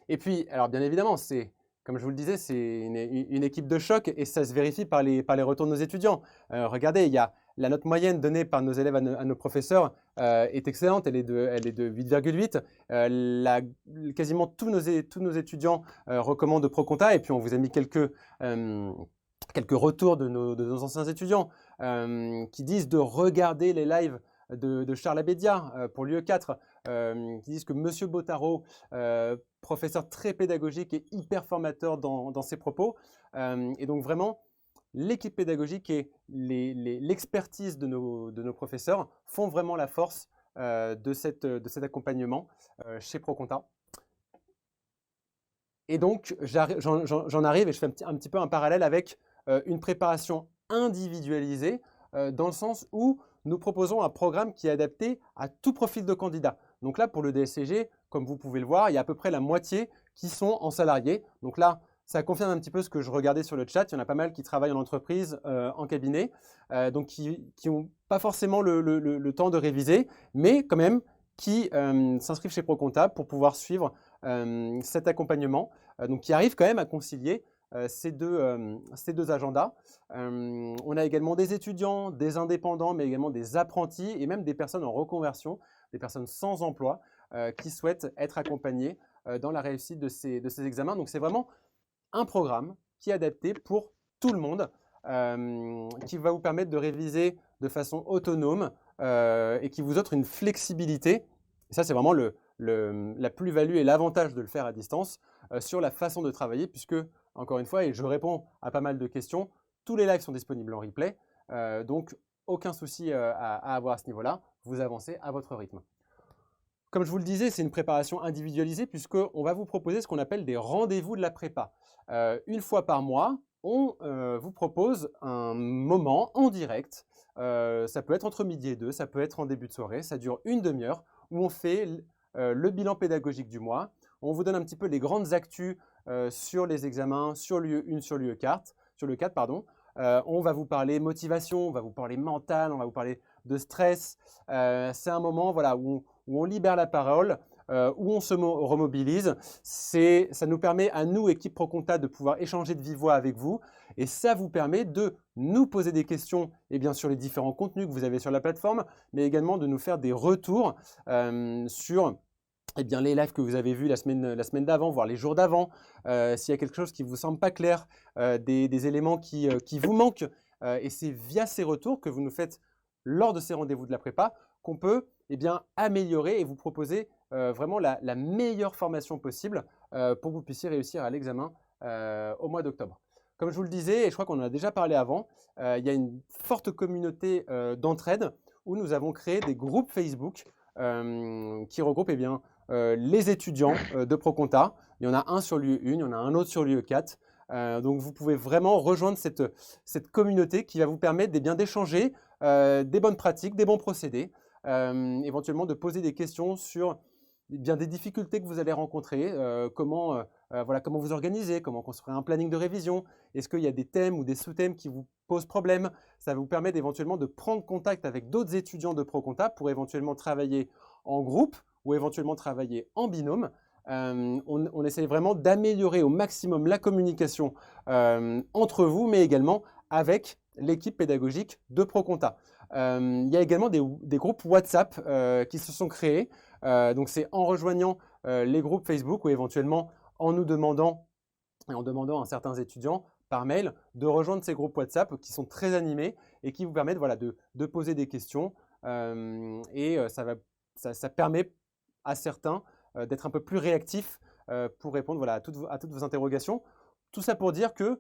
Et puis, alors bien évidemment, comme je vous le disais, c'est une équipe de choc et ça se vérifie par les retours de nos étudiants. Regardez, la note moyenne donnée par nos élèves à nos professeurs est excellente, elle est de 8,8. Quasiment tous nos étudiants recommandent ProConta et puis on vous a mis quelques retours de nos anciens étudiants qui disent de regarder les lives de Charles Abédia pour l'UE4, qui disent que Monsieur Bottaro, professeur très pédagogique et hyper formateur dans ses propos. Et donc vraiment, l'équipe pédagogique et l'expertise de nos professeurs font vraiment la force de cet accompagnement chez ProConta. Et donc, j'en arrive et je fais un petit peu un parallèle avec une préparation individualisée dans le sens où nous proposons un programme qui est adapté à tout profil de candidat. Donc là, pour le DSCG, comme vous pouvez le voir, il y a à peu près la moitié qui sont en salarié. Donc là, ça confirme un petit peu ce que je regardais sur le chat. Il y en a pas mal qui travaillent en entreprise, en cabinet, donc qui n'ont pas forcément le temps de réviser, mais quand même qui s'inscrivent chez ProConta pour pouvoir suivre cet accompagnement. Donc qui arrivent quand même à concilier ces deux agendas. On a également des étudiants, des indépendants, mais également des apprentis et même des personnes en reconversion, des personnes sans emploi qui souhaitent être accompagnées dans la réussite de ces examens. Donc c'est vraiment un programme qui est adapté pour tout le monde, qui va vous permettre de réviser de façon autonome et qui vous offre une flexibilité. Et ça, c'est vraiment la plus-value et l'avantage de le faire à distance sur la façon de travailler, puisque, encore une fois, et je réponds à pas mal de questions, tous les lives sont disponibles en replay, donc aucun souci à avoir à ce niveau-là, vous avancez à votre rythme. Comme je vous le disais, c'est une préparation individualisée puisqu'on va vous proposer ce qu'on appelle des rendez-vous de la prépa. Une fois par mois, on vous propose un moment en direct. Ça peut être entre midi et 2, ça peut être en début de soirée, ça dure une demi-heure où on fait le bilan pédagogique du mois. On vous donne un petit peu les grandes actus sur les examens, sur l'UE1, sur l'UE4, pardon. On va vous parler motivation, on va vous parler mental, on va vous parler de stress. C'est un moment voilà, où on libère la parole, où on se remobilise. Ça nous permet à nous, équipe ProConta, de pouvoir échanger de vive voix avec vous. Et ça vous permet de nous poser des questions sur les différents contenus que vous avez sur la plateforme, mais également de nous faire des retours sur les lives que vous avez vus la semaine d'avant, voire les jours d'avant. S'il y a quelque chose qui ne vous semble pas clair, des éléments qui vous manquent. Et c'est via ces retours que vous nous faites lors de ces rendez-vous de la prépa qu'on peut améliorer et vous proposer vraiment la meilleure formation possible pour que vous puissiez réussir à l'examen au mois d'octobre. comme je vous le disais, et je crois qu'on en a déjà parlé avant, il y a une forte communauté d'entraide où nous avons créé des groupes Facebook qui regroupent eh bien, les étudiants de ProConta. Il y en a un sur l'UE1, il y en a un autre sur l'UE4. Donc, vous pouvez vraiment rejoindre cette communauté qui va vous permettre d'échanger des bonnes pratiques, des bons procédés, éventuellement de poser des questions sur bien des difficultés que vous allez rencontrer, comment vous organisez, comment construire un planning de révision, est-ce qu'il y a des thèmes ou des sous-thèmes qui vous posent problème. Ça va vous permettre éventuellement de prendre contact avec d'autres étudiants de ProConta pour éventuellement travailler en groupe ou éventuellement travailler en binôme. On essaie vraiment d'améliorer au maximum la communication entre vous, mais également avec l'équipe pédagogique de ProConta. Il y a également des groupes WhatsApp qui se sont créés. Donc, c'est en rejoignant les groupes Facebook ou éventuellement en nous demandant et en demandant à certains étudiants par mail de rejoindre ces groupes WhatsApp qui sont très animés et qui vous permettent de poser des questions. Ça permet à certains d'être un peu plus réactifs pour répondre à toutes vos interrogations. Tout ça pour dire que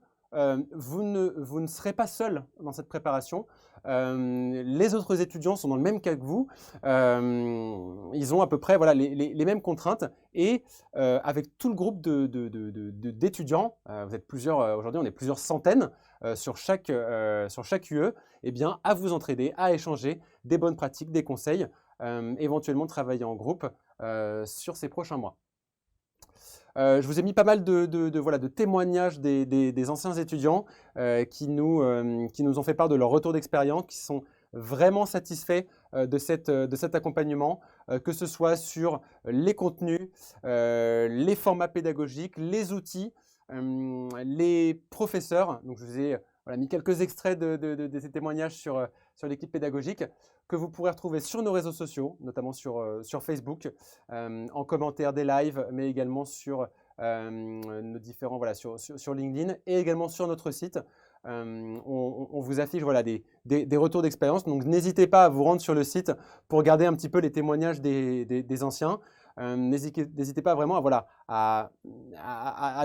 vous ne serez pas seul dans cette préparation. Les autres étudiants sont dans le même cas que vous. Ils ont à peu près les mêmes contraintes. Et avec tout le groupe d'étudiants, vous êtes plusieurs, aujourd'hui on est plusieurs centaines sur chaque UE, eh bien, à vous entraider, à échanger des bonnes pratiques, des conseils, éventuellement travailler en groupe sur ces prochains mois. Je vous ai mis pas mal de témoignages des anciens étudiants qui nous ont fait part de leur retour d'expérience, qui sont vraiment satisfaits de cet accompagnement, que ce soit sur les contenus, les formats pédagogiques, les outils, les professeurs. Donc, je vous ai mis quelques extraits de ces témoignages sur l'équipe pédagogique que vous pourrez retrouver sur nos réseaux sociaux, notamment sur Facebook, en commentaire des lives, mais également sur nos différents, sur LinkedIn et également sur notre site. On vous affiche des retours d'expérience. Donc, n'hésitez pas à vous rendre sur le site pour regarder un petit peu les témoignages des anciens. N'hésitez pas vraiment à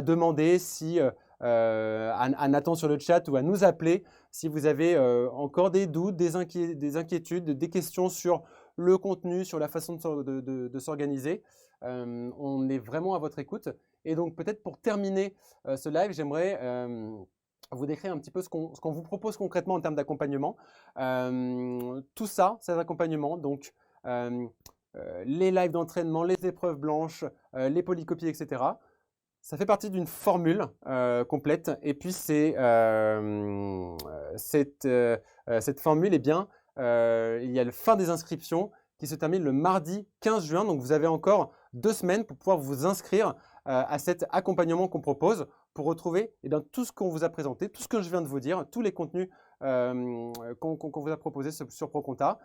demander si à Nathan sur le chat ou à nous appeler si vous avez encore des doutes, des inquiétudes, des questions sur le contenu, sur la façon de s'organiser. On est vraiment à votre écoute. Et donc, peut-être pour terminer ce live, j'aimerais vous décrire un petit peu ce qu'on vous propose concrètement en termes d'accompagnement. Tout ça, ces accompagnements, donc les lives d'entraînement, les épreuves blanches, les polycopies, etc. Ça fait partie d'une formule complète. Et puis, cette formule, eh bien, il y a la fin des inscriptions qui se termine le mardi 15 juin. Donc, vous avez encore 2 semaines pour pouvoir vous inscrire à cet accompagnement qu'on propose pour retrouver tout ce qu'on vous a présenté, tout ce que je viens de vous dire, tous les contenus qu'on vous a proposés sur ProConta.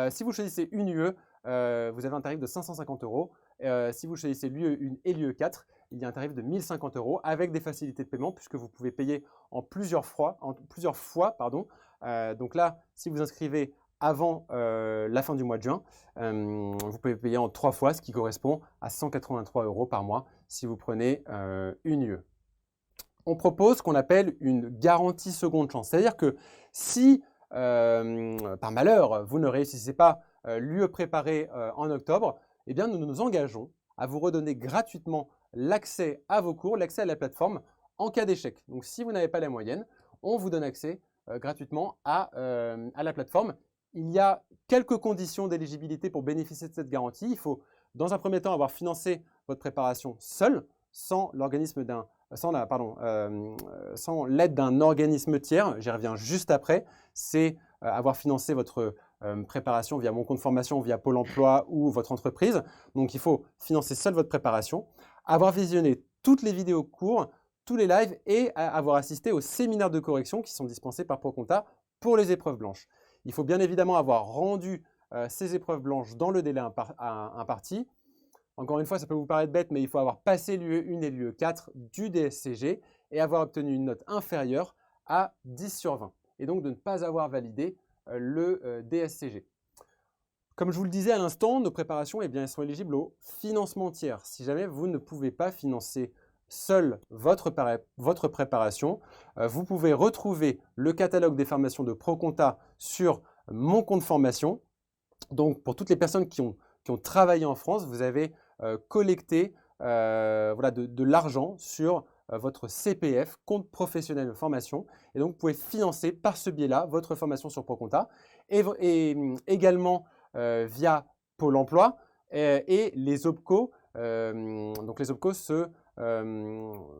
Si vous choisissez une UE, vous avez un tarif de 550 €. Si vous choisissez l'UE1 et l'UE4, il y a un tarif de 1 050 € avec des facilités de paiement puisque vous pouvez payer en plusieurs fois. Donc là, si vous inscrivez avant la fin du mois de juin, vous pouvez payer en 3 fois, ce qui correspond à 183 € par mois si vous prenez une UE. On propose ce qu'on appelle une garantie seconde chance. C'est-à-dire que si, par malheur, vous ne réussissez pas l'UE préparée en octobre, eh bien, nous nous engageons à vous redonner gratuitement l'accès à vos cours, l'accès à la plateforme en cas d'échec. Donc, si vous n'avez pas la moyenne, on vous donne accès gratuitement à la plateforme. Il y a quelques conditions d'éligibilité pour bénéficier de cette garantie. Il faut, dans un premier temps, avoir financé votre préparation seul, sans l'aide d'un organisme tiers. J'y reviens juste après. C'est avoir financé votre préparation via mon compte formation, via Pôle emploi ou votre entreprise. Donc, il faut financer seul votre préparation, avoir visionné toutes les vidéos cours, tous les lives et avoir assisté aux séminaires de correction qui sont dispensés par ProConta pour les épreuves blanches. Il faut bien évidemment avoir rendu ces épreuves blanches dans le délai imparti. Encore une fois, ça peut vous paraître bête, mais il faut avoir passé l'UE1 et l'UE4 du DSCG et avoir obtenu une note inférieure à 10 sur 20. Et donc de ne pas avoir validé le DSCG. Comme je vous le disais à l'instant, nos préparations elles sont éligibles au financement tiers. Si jamais vous ne pouvez pas financer seule votre préparation. Vous pouvez retrouver le catalogue des formations de ProConta sur mon compte formation. Donc, pour toutes les personnes qui ont travaillé en France, vous avez collecté voilà, de l'argent sur votre CPF, compte professionnel de formation. Et donc, vous pouvez financer par ce biais-là votre formation sur ProConta et également via Pôle emploi et les OPCO. Donc, les OPCO,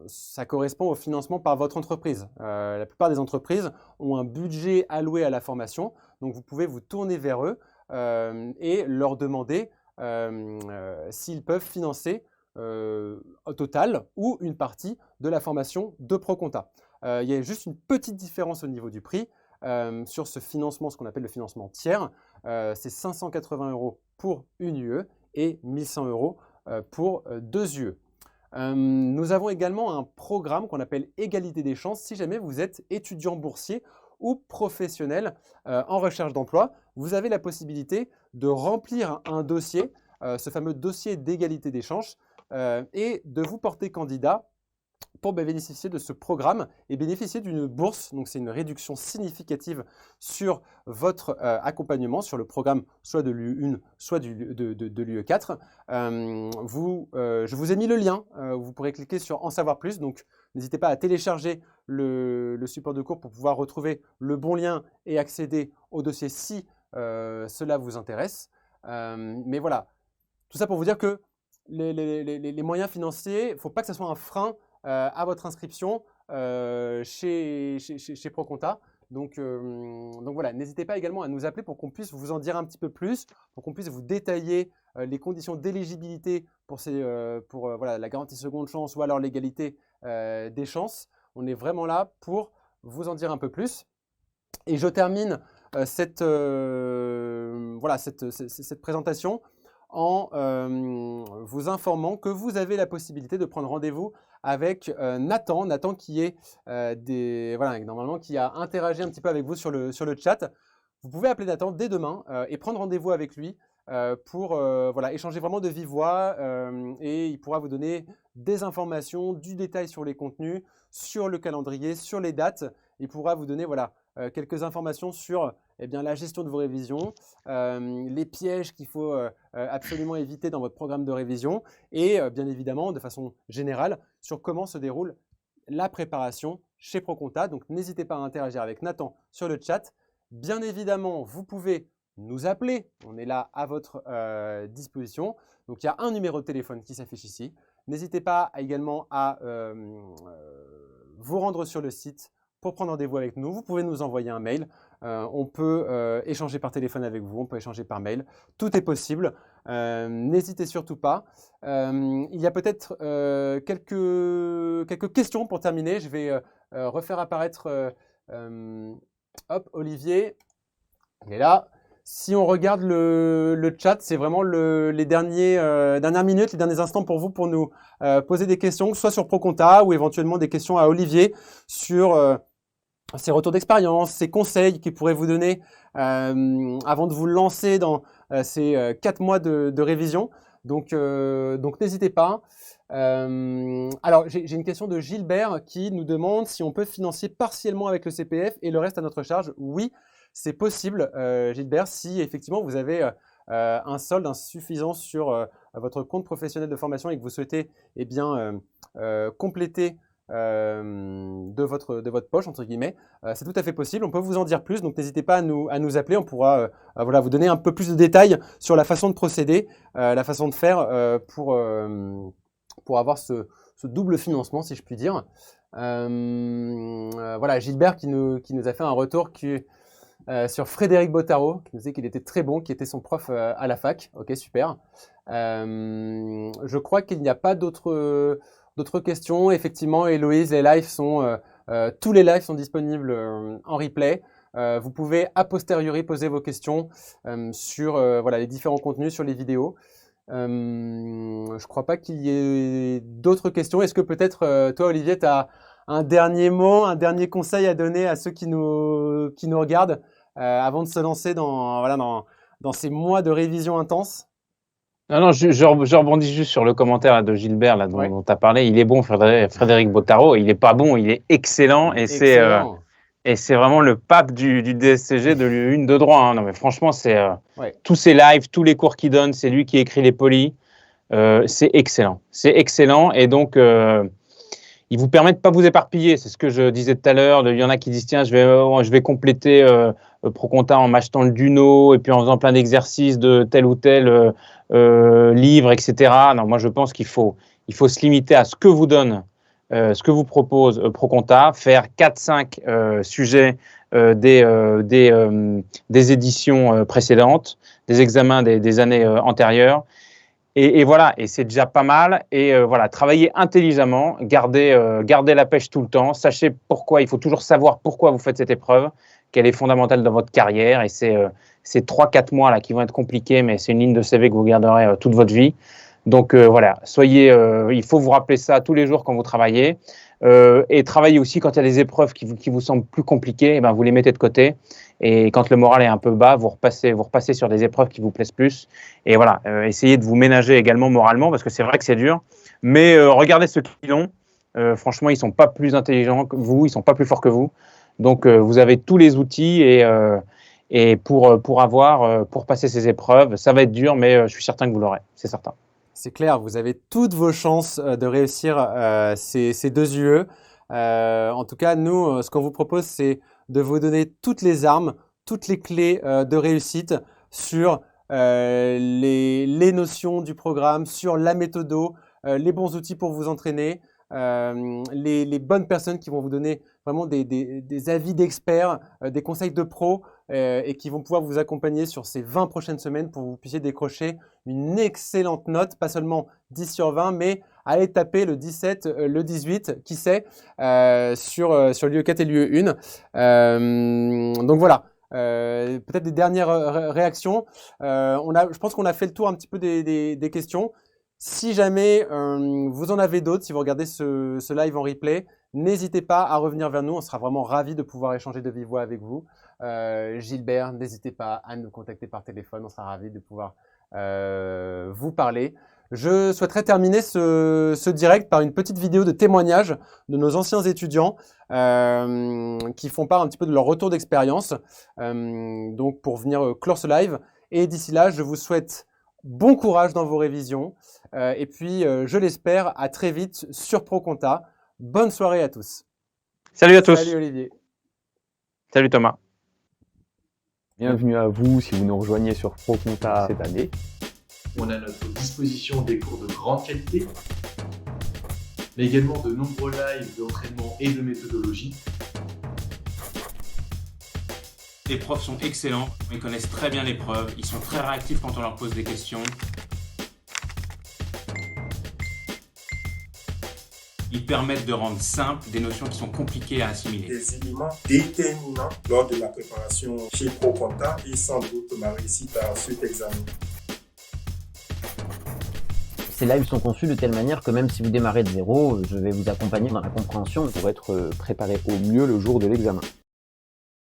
ça correspond au financement par votre entreprise. La plupart des entreprises ont un budget alloué à la formation. Donc, vous pouvez vous tourner vers eux et leur demander s'ils peuvent financer au total ou une partie de la formation de ProConta. Il y a juste une petite différence au niveau du prix sur ce financement, ce qu'on appelle le financement tiers. C'est 580 € pour une UE et 1100 € pour 2 UE. Nous avons également un programme qu'on appelle Égalité des chances si jamais vous êtes étudiant boursier ou professionnel en recherche d'emploi. Vous avez la possibilité de remplir un dossier, ce fameux dossier d'égalité des chances, et de vous porter candidat pour bénéficier de ce programme et bénéficier d'une bourse. Donc, c'est une réduction significative sur votre accompagnement, sur le programme soit de l'UE1, soit de l'UE4. Je vous ai mis le lien. Vous pourrez cliquer sur « En savoir plus ». Donc, n'hésitez pas à télécharger le support de cours pour pouvoir retrouver le bon lien et accéder au dossier si cela vous intéresse. Mais voilà, tout ça pour vous dire que les moyens financiers, il ne faut pas que ce soit un frein à votre inscription chez ProConta. Donc voilà, n'hésitez pas également à nous appeler pour qu'on puisse vous en dire un petit peu plus, pour qu'on puisse vous détailler les conditions d'éligibilité pour voilà, la garantie seconde chance ou alors l'égalité des chances. On est vraiment là pour vous en dire un peu plus. Et je termine cette présentation en vous informant que vous avez la possibilité de prendre rendez-vous avec Nathan qui est normalement qui a interagi un petit peu avec vous sur le chat. Vous pouvez appeler Nathan dès demain et prendre rendez-vous avec lui pour échanger vraiment de vive voix et il pourra vous donner des informations, du détail sur les contenus, sur le calendrier, sur les dates. Il pourra vous donner quelques informations sur la gestion de vos révisions, les pièges qu'il faut absolument éviter dans votre programme de révision et bien évidemment de façon générale sur comment se déroule la préparation chez ProConta. Donc n'hésitez pas à interagir avec Nathan sur le chat. Bien évidemment, vous pouvez nous appeler, on est là à votre disposition. Donc il y a un numéro de téléphone qui s'affiche ici. N'hésitez pas également à vous rendre sur le site pour prendre rendez-vous avec nous. Vous pouvez nous envoyer un mail. On peut échanger par téléphone avec vous, on peut échanger par mail. Tout est possible. N'hésitez surtout pas. Il y a peut-être quelques questions pour terminer. Je vais refaire apparaître Olivier. Il est là. Si on regarde le chat, c'est vraiment les dernières minutes, les derniers instants pour vous pour nous poser des questions, soit sur ProConta ou éventuellement des questions à Olivier sur ses retours d'expérience, ses conseils qu'il pourrait vous donner avant de vous lancer dans ces 4 mois de révision. Donc n'hésitez pas. Alors, j'ai une question de Gilbert qui nous demande si on peut financer partiellement avec le CPF et le reste à notre charge. Oui, c'est possible, Gilbert, si effectivement vous avez un solde insuffisant sur votre compte professionnel de formation et que vous souhaitez compléter de votre poche, entre guillemets. C'est tout à fait possible, on peut vous en dire plus, donc n'hésitez pas à nous appeler, on pourra vous donner un peu plus de détails sur la façon de procéder, la façon de faire pour avoir ce double financement, si je puis dire. Voilà, Gilbert qui nous a fait un retour sur Frédéric Bottaro, qui nous disait qu'il était très bon, qui était son prof à la fac. Ok, super. Je crois qu'il n'y a pas d'autres questions. Effectivement, Héloïse, tous les lives sont disponibles en replay. Vous pouvez a posteriori poser vos questions sur les différents contenus, sur les vidéos. Je ne crois pas qu'il y ait d'autres questions. Est-ce que peut-être toi, Olivier, tu as un dernier mot, un dernier conseil à donner à ceux qui nous regardent avant de se lancer dans ces mois de révision intense? Non, je rebondis juste sur le commentaire là, de Gilbert là, Ouais. dont tu as parlé. Il est bon, Frédéric Bottaro. Il n'est pas bon, il est excellent. Excellent. Et c'est vraiment le pape du DSCG de l'U1 de droit. Hein. Non, mais franchement, Ouais. tous ses lives, tous les cours qu'il donne, c'est lui qui écrit les polis. C'est excellent. C'est excellent. Et donc, il vous permet de ne pas vous éparpiller. C'est ce que je disais tout à l'heure. Il y en a qui disent tiens, je vais compléter ProConta en m'achetant le Duno et puis en faisant plein d'exercices de tel ou tel livre, etc. Non, moi, je pense qu'il faut se limiter à ce que vous donne, ce que vous propose ProConta, faire 4-5 sujets des éditions précédentes, des examens des années antérieures. Et voilà, et c'est déjà pas mal. Et voilà, travaillez intelligemment, gardez la pêche tout le temps. Sachez pourquoi, il faut toujours savoir pourquoi vous faites cette épreuve, qu'elle est fondamentale dans votre carrière. Et c'est 3-4 mois là, qui vont être compliqués, mais c'est une ligne de CV que vous garderez toute votre vie. Donc voilà, il faut vous rappeler ça tous les jours quand vous travaillez. Et travaillez aussi quand il y a des épreuves qui vous semblent plus compliquées, vous les mettez de côté. Et quand le moral est un peu bas, vous repassez sur des épreuves qui vous plaisent plus. Et voilà, essayez de vous ménager également moralement, parce que c'est vrai que c'est dur. Mais regardez ceux qui l'ont. Franchement, ils ne sont pas plus intelligents que vous, ils ne sont pas plus forts que vous. Donc, vous avez tous les outils et pour passer ces épreuves, ça va être dur, mais je suis certain que vous l'aurez, c'est certain. C'est clair, vous avez toutes vos chances de réussir ces 2 UE. En tout cas, nous, ce qu'on vous propose, c'est de vous donner toutes les armes, toutes les clés de réussite sur les notions du programme, sur la méthodo, les bons outils pour vous entraîner, les bonnes personnes qui vont vous donner vraiment des avis d'experts, des conseils de pros et qui vont pouvoir vous accompagner sur ces 20 prochaines semaines pour que vous puissiez décrocher une excellente note, pas seulement 10 sur 20, mais allez taper le 17, le 18, qui sait, sur l'UE4 et l'UE1. Donc voilà, peut-être des dernières réactions. Je pense qu'on a fait le tour un petit peu des questions. Si jamais vous en avez d'autres, si vous regardez ce live en replay, n'hésitez pas à revenir vers nous. On sera vraiment ravis de pouvoir échanger de vive voix avec vous. Gilbert, n'hésitez pas à nous contacter par téléphone. On sera ravis de pouvoir vous parler. Je souhaiterais terminer ce direct par une petite vidéo de témoignage de nos anciens étudiants qui font part un petit peu de leur retour d'expérience. Donc pour venir clore ce live. Et d'ici là, je vous souhaite bon courage dans vos révisions. Et puis, je l'espère, à très vite sur ProConta. Bonne soirée à tous. Salut à tous. Salut Olivier. Salut Thomas. Bienvenue à vous si vous nous rejoignez sur ProConta cette année. On a à notre disposition des cours de grande qualité, mais également de nombreux lives d'entraînement et de méthodologie. Les profs sont excellents, ils connaissent très bien l'épreuve, ils sont très réactifs quand on leur pose des questions. Ils permettent de rendre simples des notions qui sont compliquées à assimiler. Des éléments déterminants lors de la préparation chez ProConta et sans doute ma réussite à cet examen. Ces lives sont conçus de telle manière que même si vous démarrez de zéro, je vais vous accompagner dans la compréhension pour être préparé au mieux le jour de l'examen.